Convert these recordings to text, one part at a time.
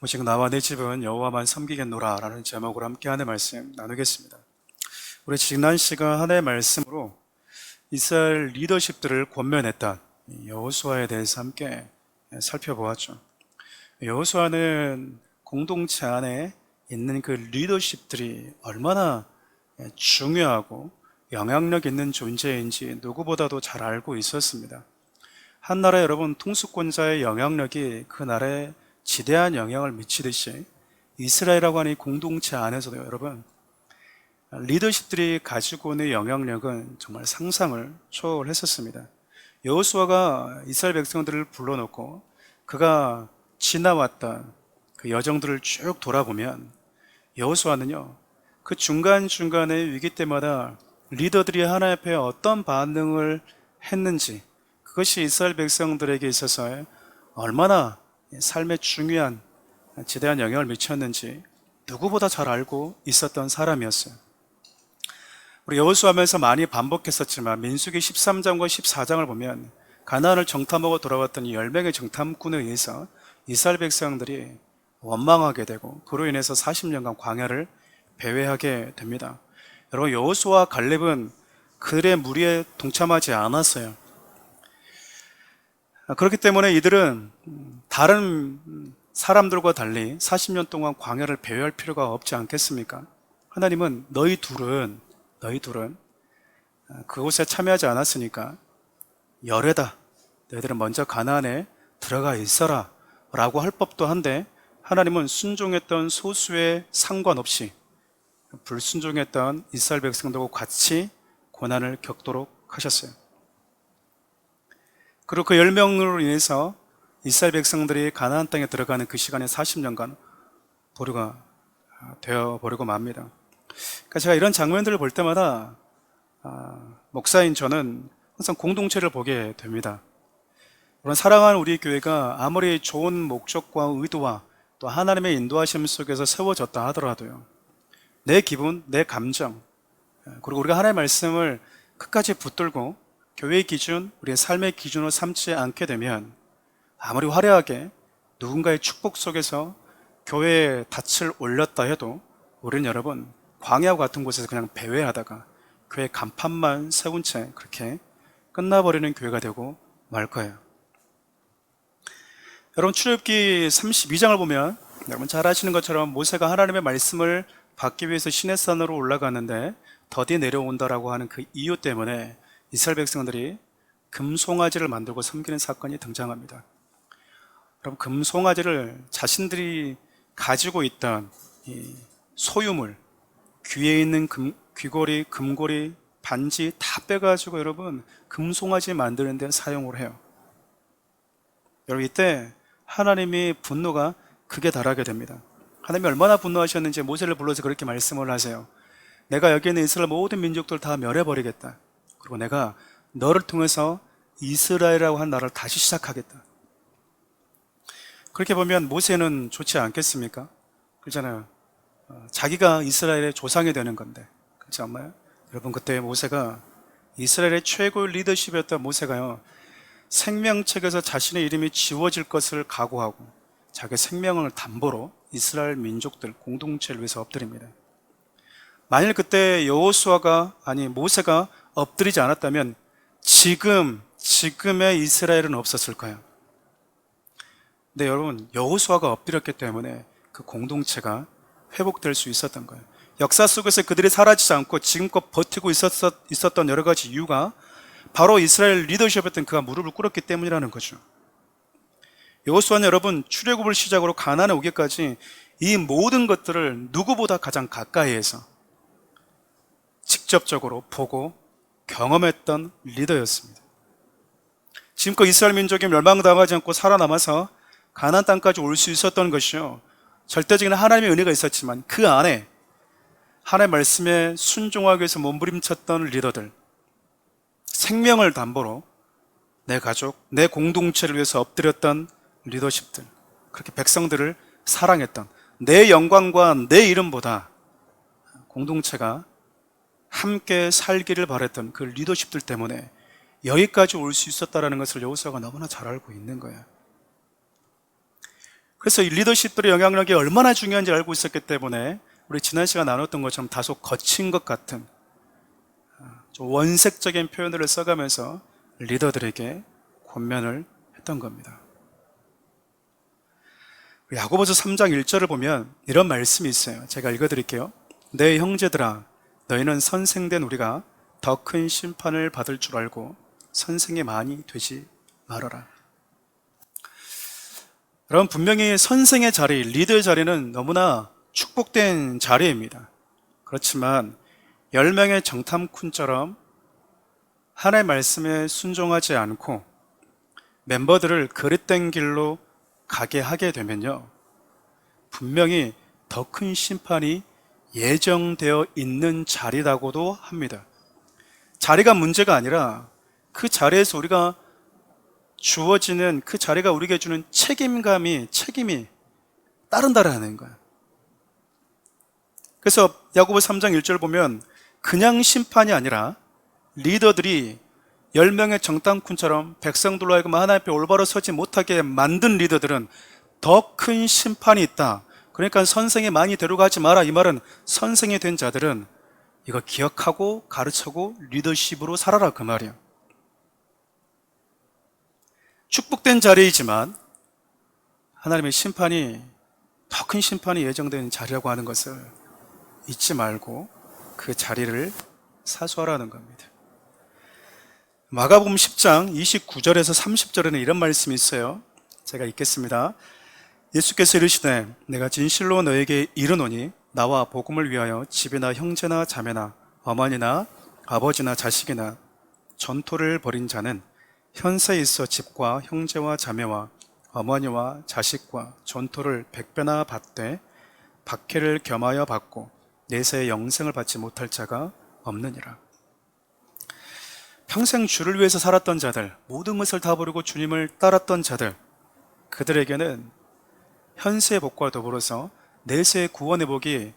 오직 나와 내 집은 여호와만 섬기겠노라 라는 제목으로 함께하는 말씀 나누겠습니다. 우리 지난 시간 하나의 말씀으로 이스라엘 리더십들을 권면했던 여호수아에 대해서 함께 살펴보았죠. 여호수아는 공동체 안에 있는 그 리더십들이 얼마나 중요하고 영향력 있는 존재인지 누구보다도 잘 알고 있었습니다. 한 나라 여러분 통수권자의 영향력이 그 나라에 지대한 영향을 미치듯이 이스라엘이라고 하는 이 공동체 안에서도 여러분 리더십들이 가지고 있는 영향력은 정말 상상을 초월했었습니다. 여호수아가 이스라엘 백성들을 불러놓고 그가 지나왔던 그 여정들을 쭉 돌아보면 여호수아는요 그 중간중간의 위기 때마다 리더들이 하나님 앞에 어떤 반응을 했는지, 그것이 이스라엘 백성들에게 있어서 얼마나 삶에 중요한 지대한 영향을 미쳤는지 누구보다 잘 알고 있었던 사람이었어요. 우리 여호수아면서 많이 반복했었지만 민수기 13장과 14장을 보면 가나안을 정탐하고 돌아왔던 이 10명의 정탐꾼에 의해서 이스라엘 백성들이 원망하게 되고 그로 인해서 40년간 광야를 배회하게 됩니다. 여러분, 여호수아와 갈렙은 그들의 무리에 동참하지 않았어요. 그렇기 때문에 이들은 다른 사람들과 달리 40년 동안 광야를 배회할 필요가 없지 않겠습니까? 하나님은 너희 둘은 그곳에 참여하지 않았으니까 열애다, 너희들은 먼저 가나안에 들어가 있어라 라고 할 법도 한데, 하나님은 순종했던 소수에 상관없이 불순종했던 이스라엘 백성들과 같이 고난을 겪도록 하셨어요. 그리고 그 10명으로 인해서 이스라엘 백성들이 가나안 땅에 들어가는 그 시간에 40년간 보류가 되어버리고 맙니다. 그러니까 제가 이런 장면들을 볼 때마다 목사인 저는 항상 공동체를 보게 됩니다. 물론 사랑하는 우리 교회가 아무리 좋은 목적과 의도와 또 하나님의 인도하심 속에서 세워졌다 하더라도요, 내 기분, 내 감정, 그리고 우리가 하나님의 말씀을 끝까지 붙들고 교회의 기준, 우리의 삶의 기준으로 삼지 않게 되면 아무리 화려하게 누군가의 축복 속에서 교회에 닻을 올렸다 해도 우리는 여러분 광야 같은 곳에서 그냥 배회하다가 교회 간판만 세운 채 그렇게 끝나버리는 교회가 되고 말 거예요. 여러분, 출애굽기 32장을 보면 여러분 잘 아시는 것처럼 모세가 하나님의 말씀을 받기 위해서 시내산으로 올라가는데 더디 내려온다라고 하는 그 이유 때문에 이스라엘 백성들이 금송아지를 만들고 섬기는 사건이 등장합니다. 여러분, 금송아지를 자신들이 가지고 있던 이 소유물, 귀에 있는 귀걸이, 금고리, 반지 다 빼가지고 여러분 금송아지 만드는 데 사용을 해요. 여러분, 이때 하나님이 분노가 극에 달하게 됩니다. 하나님이 얼마나 분노하셨는지 모세를 불러서 그렇게 말씀을 하세요. 내가 여기 있는 이스라엘 모든 민족들 다 멸해버리겠다. 그리고 내가 너를 통해서 이스라엘이라고 한 나라를 다시 시작하겠다. 그렇게 보면 모세는 좋지 않겠습니까? 그렇잖아요. 자기가 이스라엘의 조상이 되는 건데, 그렇지 않나요? 여러분, 그때 모세가 이스라엘의 최고의 리더십이었던 모세가요, 생명책에서 자신의 이름이 지워질 것을 각오하고 자기 생명을 담보로 이스라엘 민족들 공동체를 위해서 엎드립니다. 만일 그때 모세가 엎드리지 않았다면 지금의 이스라엘은 없었을까요? 근데 여러분, 여호수아가 엎드렸기 때문에 그 공동체가 회복될 수 있었던 거예요. 역사 속에서 그들이 사라지지 않고 지금껏 버티고 있었던 여러 가지 이유가 바로 이스라엘 리더십이었던 그가 무릎을 꿇었기 때문이라는 거죠. 여호수아는 여러분 출애굽을 시작으로 가나안에 오기까지 이 모든 것들을 누구보다 가장 가까이에서 직접적으로 보고 경험했던 리더였습니다. 지금껏 이스라엘 민족이 멸망당하지 않고 살아남아서 가나안 땅까지 올 수 있었던 것이요, 절대적인 하나님의 은혜가 있었지만 그 안에 하나님의 말씀에 순종하기 위해서 몸부림쳤던 리더들, 생명을 담보로 내 가족, 내 공동체를 위해서 엎드렸던 리더십들, 그렇게 백성들을 사랑했던, 내 영광과 내 이름보다 공동체가 함께 살기를 바랬던 그 리더십들 때문에 여기까지 올 수 있었다는 것을 여호수아가 너무나 잘 알고 있는 거예요. 그래서 이 리더십들의 영향력이 얼마나 중요한지 알고 있었기 때문에 우리 지난 시간 나눴던 것처럼 다소 거친 것 같은 좀 원색적인 표현들을 써가면서 리더들에게 권면을 했던 겁니다. 야고보서 3장 1절을 보면 이런 말씀이 있어요. 제가 읽어드릴게요. 내 형제들아, 너희는 선생된 우리가 더 큰 심판을 받을 줄 알고 선생이 많이 되지 말아라. 여러분, 분명히 선생의 자리, 리더의 자리는 너무나 축복된 자리입니다. 그렇지만 10명의 정탐꾼처럼 하나님의 말씀에 순종하지 않고 멤버들을 그릇된 길로 가게 하게 되면요, 분명히 더 큰 심판이 예정되어 있는 자리라고도 합니다. 자리가 문제가 아니라 그 자리에서 우리가 주어지는, 그 자리가 우리에게 주는 책임이 따른다라는 거예요. 그래서 야고보 3장 1절 보면 그냥 심판이 아니라 리더들이 10명의 정탐꾼처럼 백성들로 하여금 하나님 앞에 올바로 서지 못하게 만든 리더들은 더 큰 심판이 있다. 그러니까 선생이 많이 데려가지 마라. 이 말은 선생이 된 자들은 이거 기억하고 가르치고 리더십으로 살아라, 그 말이야. 축복된 자리이지만 하나님의 심판이, 더 큰 심판이 예정된 자리라고 하는 것을 잊지 말고 그 자리를 사수하라는 겁니다. 마가복음 10장 29절에서 30절에는 이런 말씀이 있어요. 제가 읽겠습니다. 예수께서 이르시되 내가 진실로 너에게 이르노니 나와 복음을 위하여 집이나 형제나 자매나 어머니나 아버지나 자식이나 전토를 벌인 자는 현세에 있어 집과 형제와 자매와 어머니와 자식과 전토를 100배나 받되 박해를 겸하여 받고 내세의 영생을 받지 못할 자가 없느니라. 평생 주를 위해서 살았던 자들, 모든 것을 다 버리고 주님을 따랐던 자들, 그들에게는 현세의 복과 더불어서 내세의 구원의 복이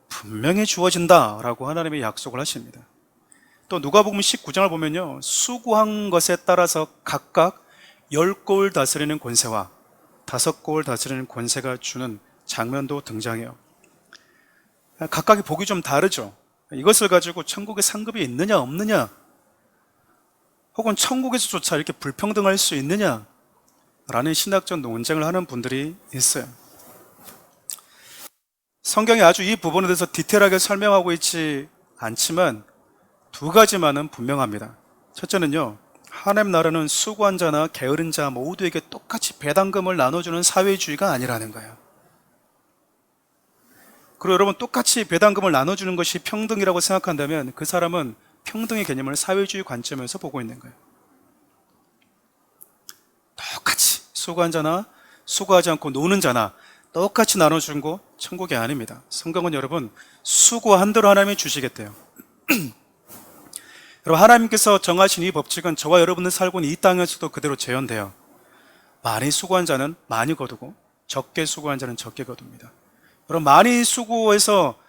분명히 주어진다라고 하나님의 약속을 하십니다. 또 누가복음 19장을 보면요, 수고한 것에 따라서 각각 10골 다스리는 권세와 5골 다스리는 권세가 주는 장면도 등장해요. 각각의 복이 좀 다르죠. 이것을 가지고 천국에 상급이 있느냐 없느냐, 혹은 천국에서조차 이렇게 불평등할 수 있느냐 라는 신학적 논쟁을 하는 분들이 있어요. 성경이 아주 이 부분에 대해서 디테일하게 설명하고 있지 않지만 두 가지만은 분명합니다. 첫째는요, 하나님 나라는 수고한 자나 게으른 자 모두에게 똑같이 배당금을 나눠주는 사회주의가 아니라는 거예요. 그리고 여러분, 똑같이 배당금을 나눠주는 것이 평등이라고 생각한다면 그 사람은 평등의 개념을 사회주의 관점에서 보고 있는 거예요. 똑같이 수고한 자나 수고하지 않고 노는 자나 똑같이 나눠준 거 천국이 아닙니다. 성경은 여러분, 수고한 대로 하나님이 주시겠대요. 여러분, 하나님께서 정하신 이 법칙은 저와 여러분들 살고 있는 이 땅에서도 그대로 재현돼요. 많이 수고한 자는 많이 거두고 적게 수고한 자는 적게 거둡니다. 여러분, 많이 수고해서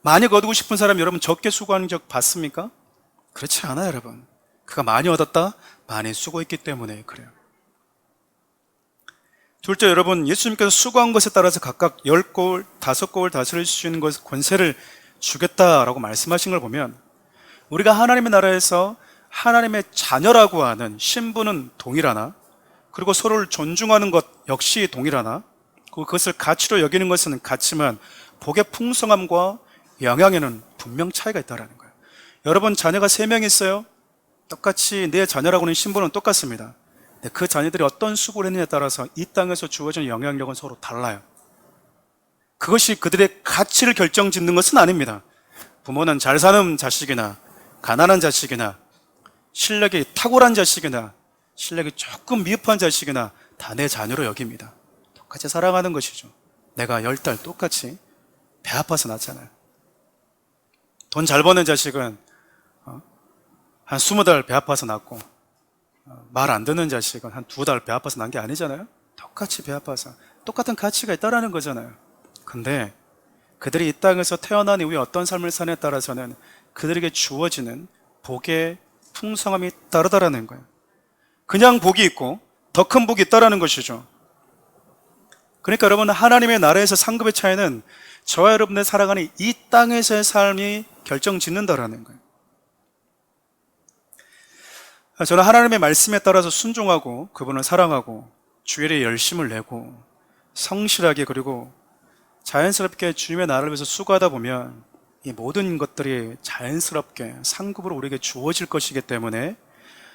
많이 거두고 싶은 사람 여러분 적게 수고하는 적 봤습니까? 그렇지 않아요, 여러분. 그가 많이 얻었다? 많이 수고했기 때문에 그래요. 둘째, 여러분, 예수님께서 수고한 것에 따라서 각각 10골, 5골 다스릴 수 있는 권세를 주겠다라고 말씀하신 걸 보면 우리가 하나님의 나라에서 하나님의 자녀라고 하는 신분은 동일하나, 그리고 서로를 존중하는 것 역시 동일하나, 그것을 가치로 여기는 것은 같지만 복의 풍성함과 영향에는 분명 차이가 있다는 거예요. 여러분, 자녀가 3명 있어요. 똑같이 내 자녀라고 하는 신분은 똑같습니다. 그 자녀들이 어떤 수고를 했느냐에 따라서 이 땅에서 주어진 영향력은 서로 달라요. 그것이 그들의 가치를 결정짓는 것은 아닙니다. 부모는 잘 사는 자식이나 가난한 자식이나 실력이 탁월한 자식이나 실력이 조금 미흡한 자식이나 다 내 자녀로 여깁니다. 똑같이 사랑하는 것이죠. 내가 10달 똑같이 배 아파서 낳잖아요. 돈 잘 버는 자식은 한 20달 배 아파서 낳고, 말 안 듣는 자식은 한 2달 배 아파서 난 게 아니잖아요. 똑같이 배 아파서 똑같은 가치가 있다라는 거잖아요. 근데 그들이 이 땅에서 태어난 이후에 어떤 삶을 사냐에 따라서는 그들에게 주어지는 복의 풍성함이 다르다라는 거예요. 그냥 복이 있고 더 큰 복이 있다라는 것이죠. 그러니까 여러분, 하나님의 나라에서 상급의 차이는 저와 여러분의 살아가는 이 땅에서의 삶이 결정짓는다라는 거예요. 저는 하나님의 말씀에 따라서 순종하고 그분을 사랑하고 주일에 열심을 내고 성실하게, 그리고 자연스럽게 주님의 나라를 위해서 수고하다 보면 이 모든 것들이 자연스럽게 상급으로 우리에게 주어질 것이기 때문에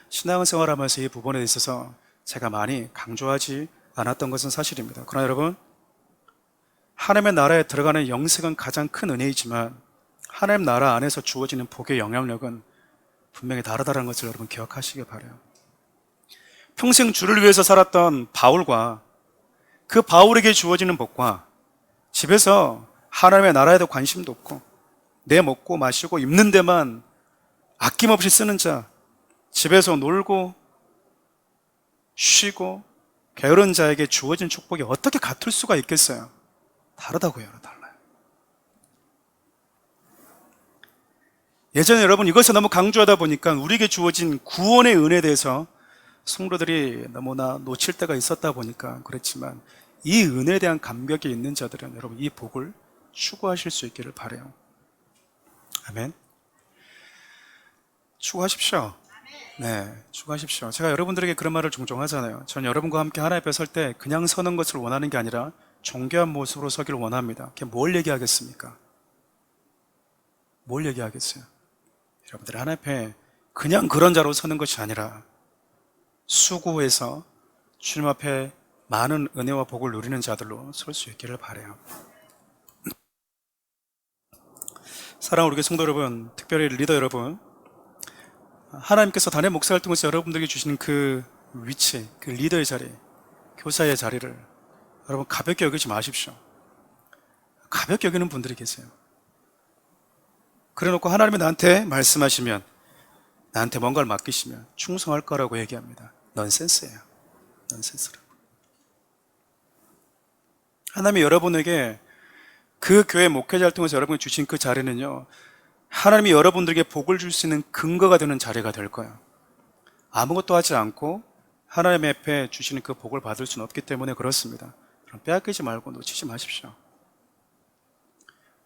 신앙생활하면서 이 부분에 있어서 제가 많이 강조하지 않았던 것은 사실입니다. 그러나 여러분, 하나님의 나라에 들어가는 영생은 가장 큰 은혜이지만 하나님 나라 안에서 주어지는 복의 영향력은 분명히 다르다는 것을 여러분 기억하시길 바라요. 평생 주를 위해서 살았던 바울과 그 바울에게 주어지는 복과 집에서 하나님의 나라에도 관심도 없고 내 먹고 마시고 입는 데만 아낌없이 쓰는 자, 집에서 놀고 쉬고 게으른 자에게 주어진 축복이 어떻게 같을 수가 있겠어요? 다르다고요. 달라요. 예전에 여러분 이것을 너무 강조하다 보니까 우리에게 주어진 구원의 은혜에 대해서 성도들이 너무나 놓칠 때가 있었다 보니까 그렇지만, 이 은혜에 대한 감격이 있는 자들은 여러분 이 복을 추구하실 수 있기를 바라요. 아멘. 추구하십시오. 네, 추구하십시오. 제가 여러분들에게 그런 말을 종종 하잖아요. 전 여러분과 함께 하나님 앞에 설 때 그냥 서는 것을 원하는 게 아니라 존귀한 모습으로 서기를 원합니다. 그게 뭘 얘기하겠습니까? 뭘 얘기하겠어요? 여러분들이 하나님 앞에 그냥 그런 자로 서는 것이 아니라 수고해서 주님 앞에 많은 은혜와 복을 누리는 자들로 설 수 있기를 바라요. 사랑하는 우리 성도 여러분, 특별히 리더 여러분, 하나님께서 단임 목사를 통해서 여러분들에게 주시는 그 위치, 그 리더의 자리, 교사의 자리를 여러분 가볍게 여기지 마십시오. 가볍게 여기는 분들이 계세요. 그래놓고 하나님이 나한테 말씀하시면, 나한테 뭔가를 맡기시면 충성할 거라고 얘기합니다. 넌센스예요. 넌센스라고. 하나님이 여러분에게 그 교회 목회자를 통해서 여러분이 주신 그 자리는요, 하나님이 여러분들에게 복을 줄 수 있는 근거가 되는 자리가 될 거예요. 아무것도 하지 않고 하나님 앞에 주시는 그 복을 받을 수는 없기 때문에 그렇습니다. 그럼 빼앗기지 말고 놓치지 마십시오.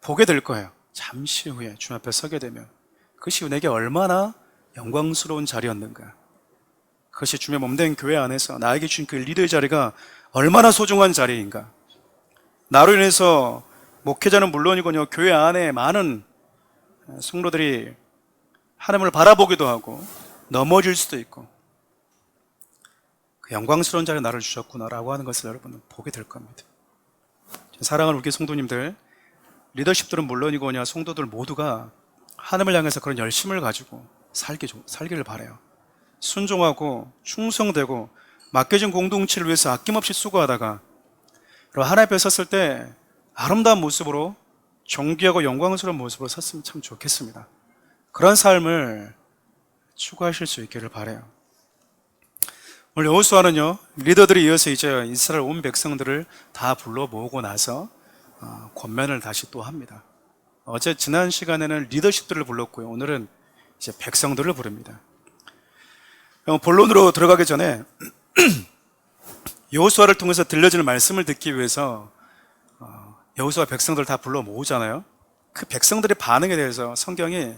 보게 될 거예요. 잠시 후에 주님 앞에 서게 되면 그것이 내게 얼마나 영광스러운 자리였는가, 그것이 주님의 몸된 교회 안에서 나에게 주신 그 리더의 자리가 얼마나 소중한 자리인가. 나로 인해서 목회자는 물론이거니와 교회 안에 많은 성도들이 하나님을 바라보기도 하고 넘어질 수도 있고, 그 영광스러운 자리에 나를 주셨구나라고 하는 것을 여러분은 보게 될 겁니다. 사랑하는 우리 성도님들, 리더십들은 물론이거니와 성도들 모두가 하나님을 향해서 그런 열심을 가지고 살기를 바라요. 순종하고 충성되고 맡겨진 공동체를 위해서 아낌없이 수고하다가 하나님 앞에 섰을 때 아름다운 모습으로, 존귀하고 영광스러운 모습으로 섰으면 참 좋겠습니다. 그런 삶을 추구하실 수 있기를 바라요. 오늘 여호수아는요, 리더들이 이어서 이제 이스라엘 온 백성들을 다 불러 모으고 나서 권면을 다시 또 합니다. 지난 시간에는 리더십들을 불렀고요, 오늘은 이제 백성들을 부릅니다. 본론으로 들어가기 전에 여호수아를 통해서 들려지는 말씀을 듣기 위해서 여호수아 백성들 다 불러 모으잖아요. 그 백성들의 반응에 대해서 성경이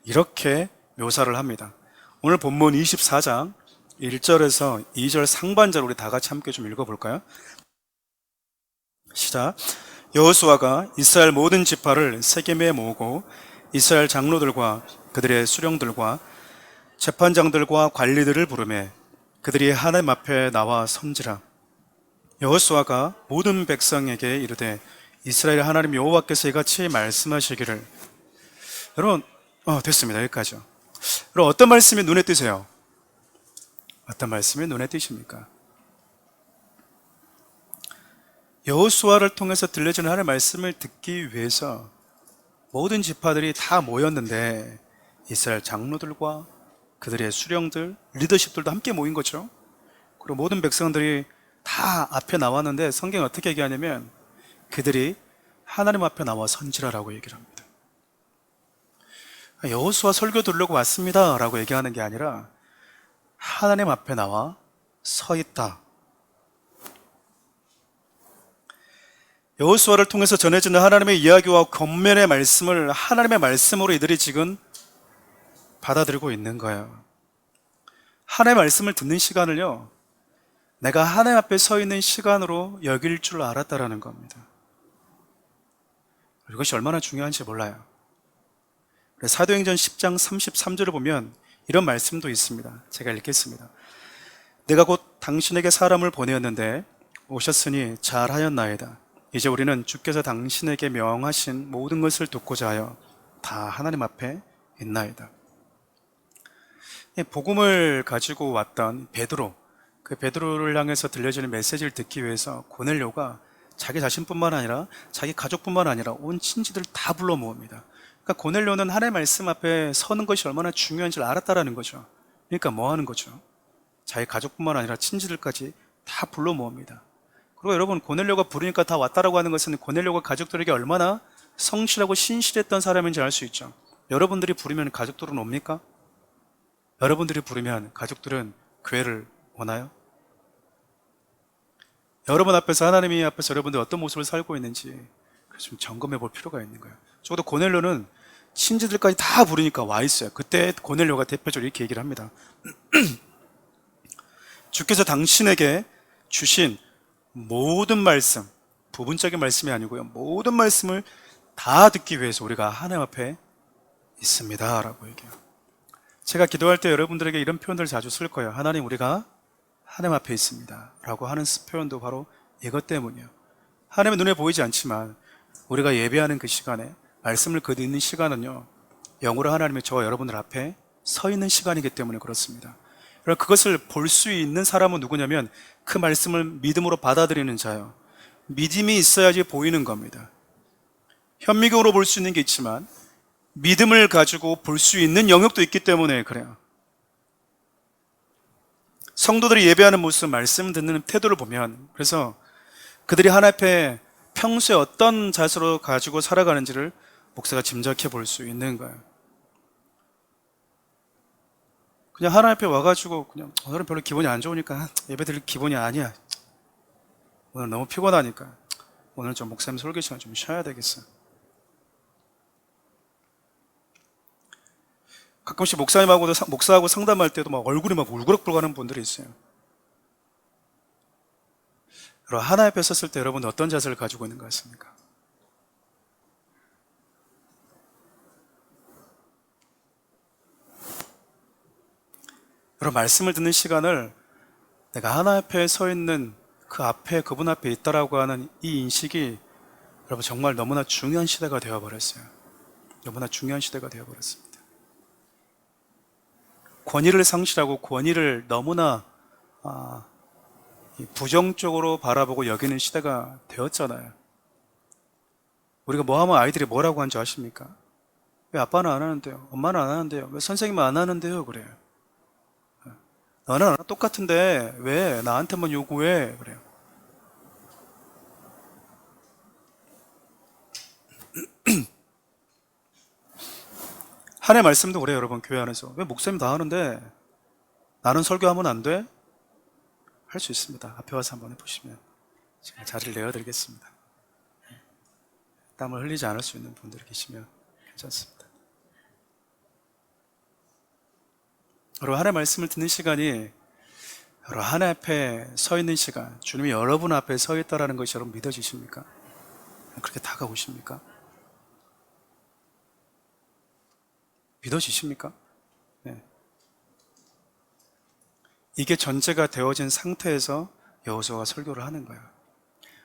이렇게 묘사를 합니다. 오늘 본문 24장 1절에서 2절 상반절 우리 다 같이 함께 좀 읽어볼까요? 시작. 여호수아가 이스라엘 모든 지파를 세겜에 모으고 이스라엘 장로들과 그들의 수령들과 재판장들과 관리들을 부르매 그들이 하나님 앞에 나와 선지라. 여호수아가 모든 백성에게 이르되 이스라엘 하나님 여호와께서 이같이 말씀하시기를. 여러분, 됐습니다. 여기까지요. 여러분, 어떤 말씀이 눈에 띄세요? 어떤 말씀이 눈에 띄십니까? 여호수아를 통해서 들려주는 하나님의 말씀을 듣기 위해서 모든 지파들이 다 모였는데 이스라엘 장로들과 그들의 수령들, 리더십들도 함께 모인 거죠. 그리고 모든 백성들이 다 앞에 나왔는데 성경이 어떻게 얘기하냐면 그들이 하나님 앞에 나와 선지라라고 얘기를 합니다. 여호수아 설교 들으려고 왔습니다 라고 얘기하는 게 아니라 하나님 앞에 나와 서 있다. 여호수아를 통해서 전해지는 하나님의 이야기와 권면의 말씀을 하나님의 말씀으로 이들이 지금 받아들이고 있는 거예요. 하나님의 말씀을 듣는 시간을요, 내가 하나님 앞에 서 있는 시간으로 여길 줄 알았다라는 겁니다. 이것이 얼마나 중요한지 몰라요. 사도행전 10장 33절을 보면 이런 말씀도 있습니다. 제가 읽겠습니다. 내가 곧 당신에게 사람을 보내었는데 오셨으니 잘하였나이다. 이제 우리는 주께서 당신에게 명하신 모든 것을 듣고자 하여 다 하나님 앞에 있나이다. 복음을 가지고 왔던 베드로, 그 베드로를 향해서 들려지는 메시지를 듣기 위해서 고넬료가 자기 자신뿐만 아니라 자기 가족뿐만 아니라 온 친지들 다 불러 모읍니다. 그러니까 고넬료는 하나님의 말씀 앞에 서는 것이 얼마나 중요한지를 알았다라는 거죠. 그러니까 뭐 하는 거죠? 자기 가족뿐만 아니라 친지들까지 다 불러 모읍니다. 그리고 여러분, 고넬료가 부르니까 다 왔다라고 하는 것은 고넬료가 가족들에게 얼마나 성실하고 신실했던 사람인지 알 수 있죠. 여러분들이 부르면 가족들은 옵니까? 여러분들이 부르면 가족들은 교회를 오나요? 여러분 앞에서, 하나님이 앞에서 여러분들 어떤 모습을 살고 있는지 좀 점검해 볼 필요가 있는 거예요. 적어도 고넬료는 친지들까지 다 부르니까 와 있어요. 그때 고넬료가 대표적으로 이렇게 얘기를 합니다. 주께서 당신에게 주신 모든 말씀, 부분적인 말씀이 아니고요, 모든 말씀을 다 듣기 위해서 우리가 하나님 앞에 있습니다 라고 얘기해요. 제가 기도할 때 여러분들에게 이런 표현들을 자주 쓸 거예요. 하나님, 우리가 하나님 앞에 있습니다 라고 하는 표현도 바로 이것 때문이에요. 하나님의 눈에 보이지 않지만 우리가 예배하는 그 시간에, 말씀을 듣는 시간은요, 영으로 하나님의 저와 여러분들 앞에 서 있는 시간이기 때문에 그렇습니다. 그러나 그것을 볼 수 있는 사람은 누구냐면 그 말씀을 믿음으로 받아들이는 자예요. 믿음이 있어야지 보이는 겁니다. 현미경으로 볼 수 있는 게 있지만 믿음을 가지고 볼 수 있는 영역도 있기 때문에 그래요. 성도들이 예배하는 모습, 말씀 듣는 태도를 보면, 그래서 그들이 하나님 앞에 평소에 어떤 자세로 가지고 살아가는지를 목사가 짐작해 볼 수 있는 거예요. 그냥 하나님 앞에 와가지고 그냥 오늘은 별로 기분이 안 좋으니까 예배 드릴 기분이 아니야, 오늘 너무 피곤하니까 오늘 좀 목사님 설교 시간 좀 쉬어야 되겠어. 가끔씩 목사하고 상담할 때도 막 얼굴이 막 울그락불락 하는 분들이 있어요. 여러분, 하나님 앞에 섰을 때 여러분 어떤 자세를 가지고 있는 것 같습니까? 여러분, 말씀을 듣는 시간을 내가 하나님 앞에 서 있는 그 앞에, 그분 앞에 있다라고 하는 이 인식이 여러분 정말 너무나 중요한 시대가 되어버렸어요. 너무나 중요한 시대가 되어버렸습니다. 권위를 상실하고 권위를 너무나 부정적으로 바라보고 여기는 시대가 되었잖아요. 우리가 뭐 하면 아이들이 뭐라고 하는지 아십니까? 왜 아빠는 안 하는데요? 엄마는 안 하는데요? 왜 선생님은 안 하는데요? 그래요. 너는 나랑 똑같은데 왜 나한테만 요구해? 그래요. 하나님의 말씀도 그래요, 여러분. 교회 안에서 왜 목사님 다 하는데 나는 설교하면 안 돼? 할 수 있습니다. 앞에 와서 한번 해보시면 제가 자리를 내어드리겠습니다. 땀을 흘리지 않을 수 있는 분들이 계시면 괜찮습니다. 여러분, 하나님의 말씀을 듣는 시간이 여러분 하나님 앞에 서 있는 시간, 주님이 여러분 앞에 서 있다는 것이 여러분 믿어지십니까? 그렇게 다가오십니까? 믿어지십니까? 네. 이게 전제가 되어진 상태에서 여호수아가 설교를 하는 거예요.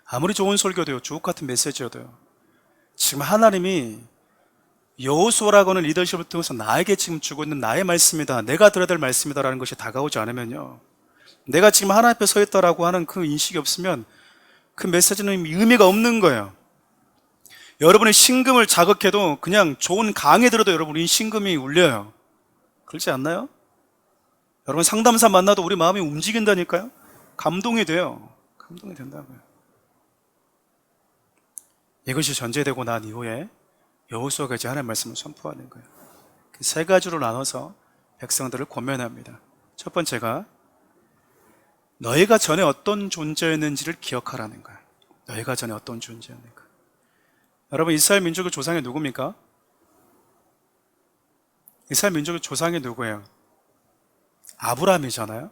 아무리 좋은 설교도요, 주옥 같은 메시지여도요, 지금 하나님이 여호수아라고 하는 리더십을 통해서 나에게 지금 주고 있는 나의 말씀이다, 내가 들어야 될 말씀이다라는 것이 다가오지 않으면요, 내가 지금 하나님 앞에 서 있다라고 하는 그 인식이 없으면 그 메시지는 의미가 없는 거예요. 여러분의 신금을 자극해도, 그냥 좋은 강의 들어도 여러분이 신금이 울려요. 그렇지 않나요? 여러분, 상담사 만나도 우리 마음이 움직인다니까요. 감동이 돼요. 감동이 된다고요. 이것이 전제되고 난 이후에 여호수아가 이제 하나님의 말씀을 선포하는 거예요. 그 세 가지로 나눠서 백성들을 권면합니다. 첫 번째가 너희가 전에 어떤 존재였는지를 기억하라는 거예요. 너희가 전에 어떤 존재였는가? 여러분, 이스라엘 민족의 조상이 누굽니까? 이스라엘 민족의 조상이 누구예요? 아브라함이잖아요.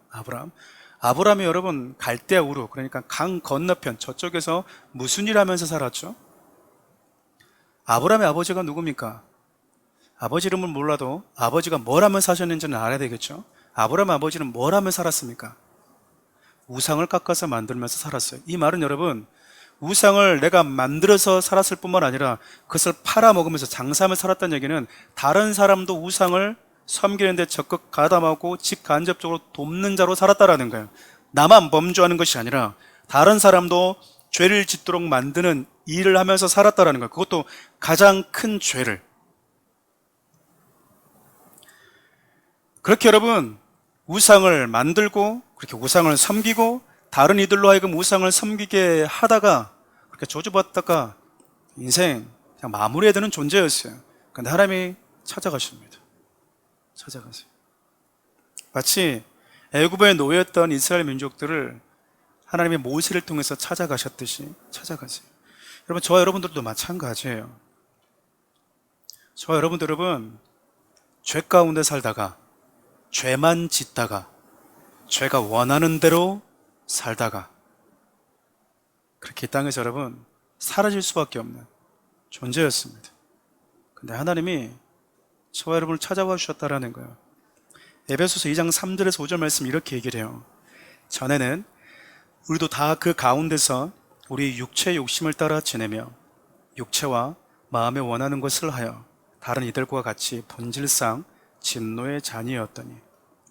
아브라함이 여러분 갈대아 우르, 그러니까 강 건너편 저쪽에서 무슨 일 하면서 살았죠? 아브라함의 아버지가 누굽니까? 아버지 이름을 몰라도 아버지가 뭘 하며 사셨는지는 알아야 되겠죠? 아브라함의 아버지는 뭘 하며 살았습니까? 우상을 깎아서 만들면서 살았어요. 이 말은 여러분, 우상을 내가 만들어서 살았을 뿐만 아니라 그것을 팔아먹으면서 장사하면서 살았다는 얘기는 다른 사람도 우상을 섬기는데 적극 가담하고 직간접적으로 돕는 자로 살았다라는 거예요. 나만 범죄하는 것이 아니라 다른 사람도 죄를 짓도록 만드는 일을 하면서 살았다라는 거예요. 그것도 가장 큰 죄를. 그렇게 여러분, 우상을 만들고 그렇게 우상을 섬기고 다른 이들로 하여금 우상을 섬기게 하다가 그렇게 저주받다가 인생 그냥 마무리해야 되는 존재였어요. 그런데 하나님이 찾아가십니다. 찾아가세요. 마치 애굽의 노예였던 이스라엘 민족들을 하나님의 모세를 통해서 찾아가셨듯이 찾아가세요. 여러분, 저와 여러분들도 마찬가지예요. 저와 여러분, 죄 가운데 살다가 죄만 짓다가 죄가 원하는 대로 살다가 그렇게 이 땅에서 여러분 사라질 수밖에 없는 존재였습니다. 근데 하나님이 저와 여러분을 찾아와 주셨다라는 거예요. 에베소서 2장 3절에서 5절 말씀 이렇게 얘기를 해요. 전에는 우리도 다 그 가운데서 우리 육체의 욕심을 따라 지내며 육체와 마음에 원하는 것을 하여 다른 이들과 같이 본질상 진노의 자녀였더니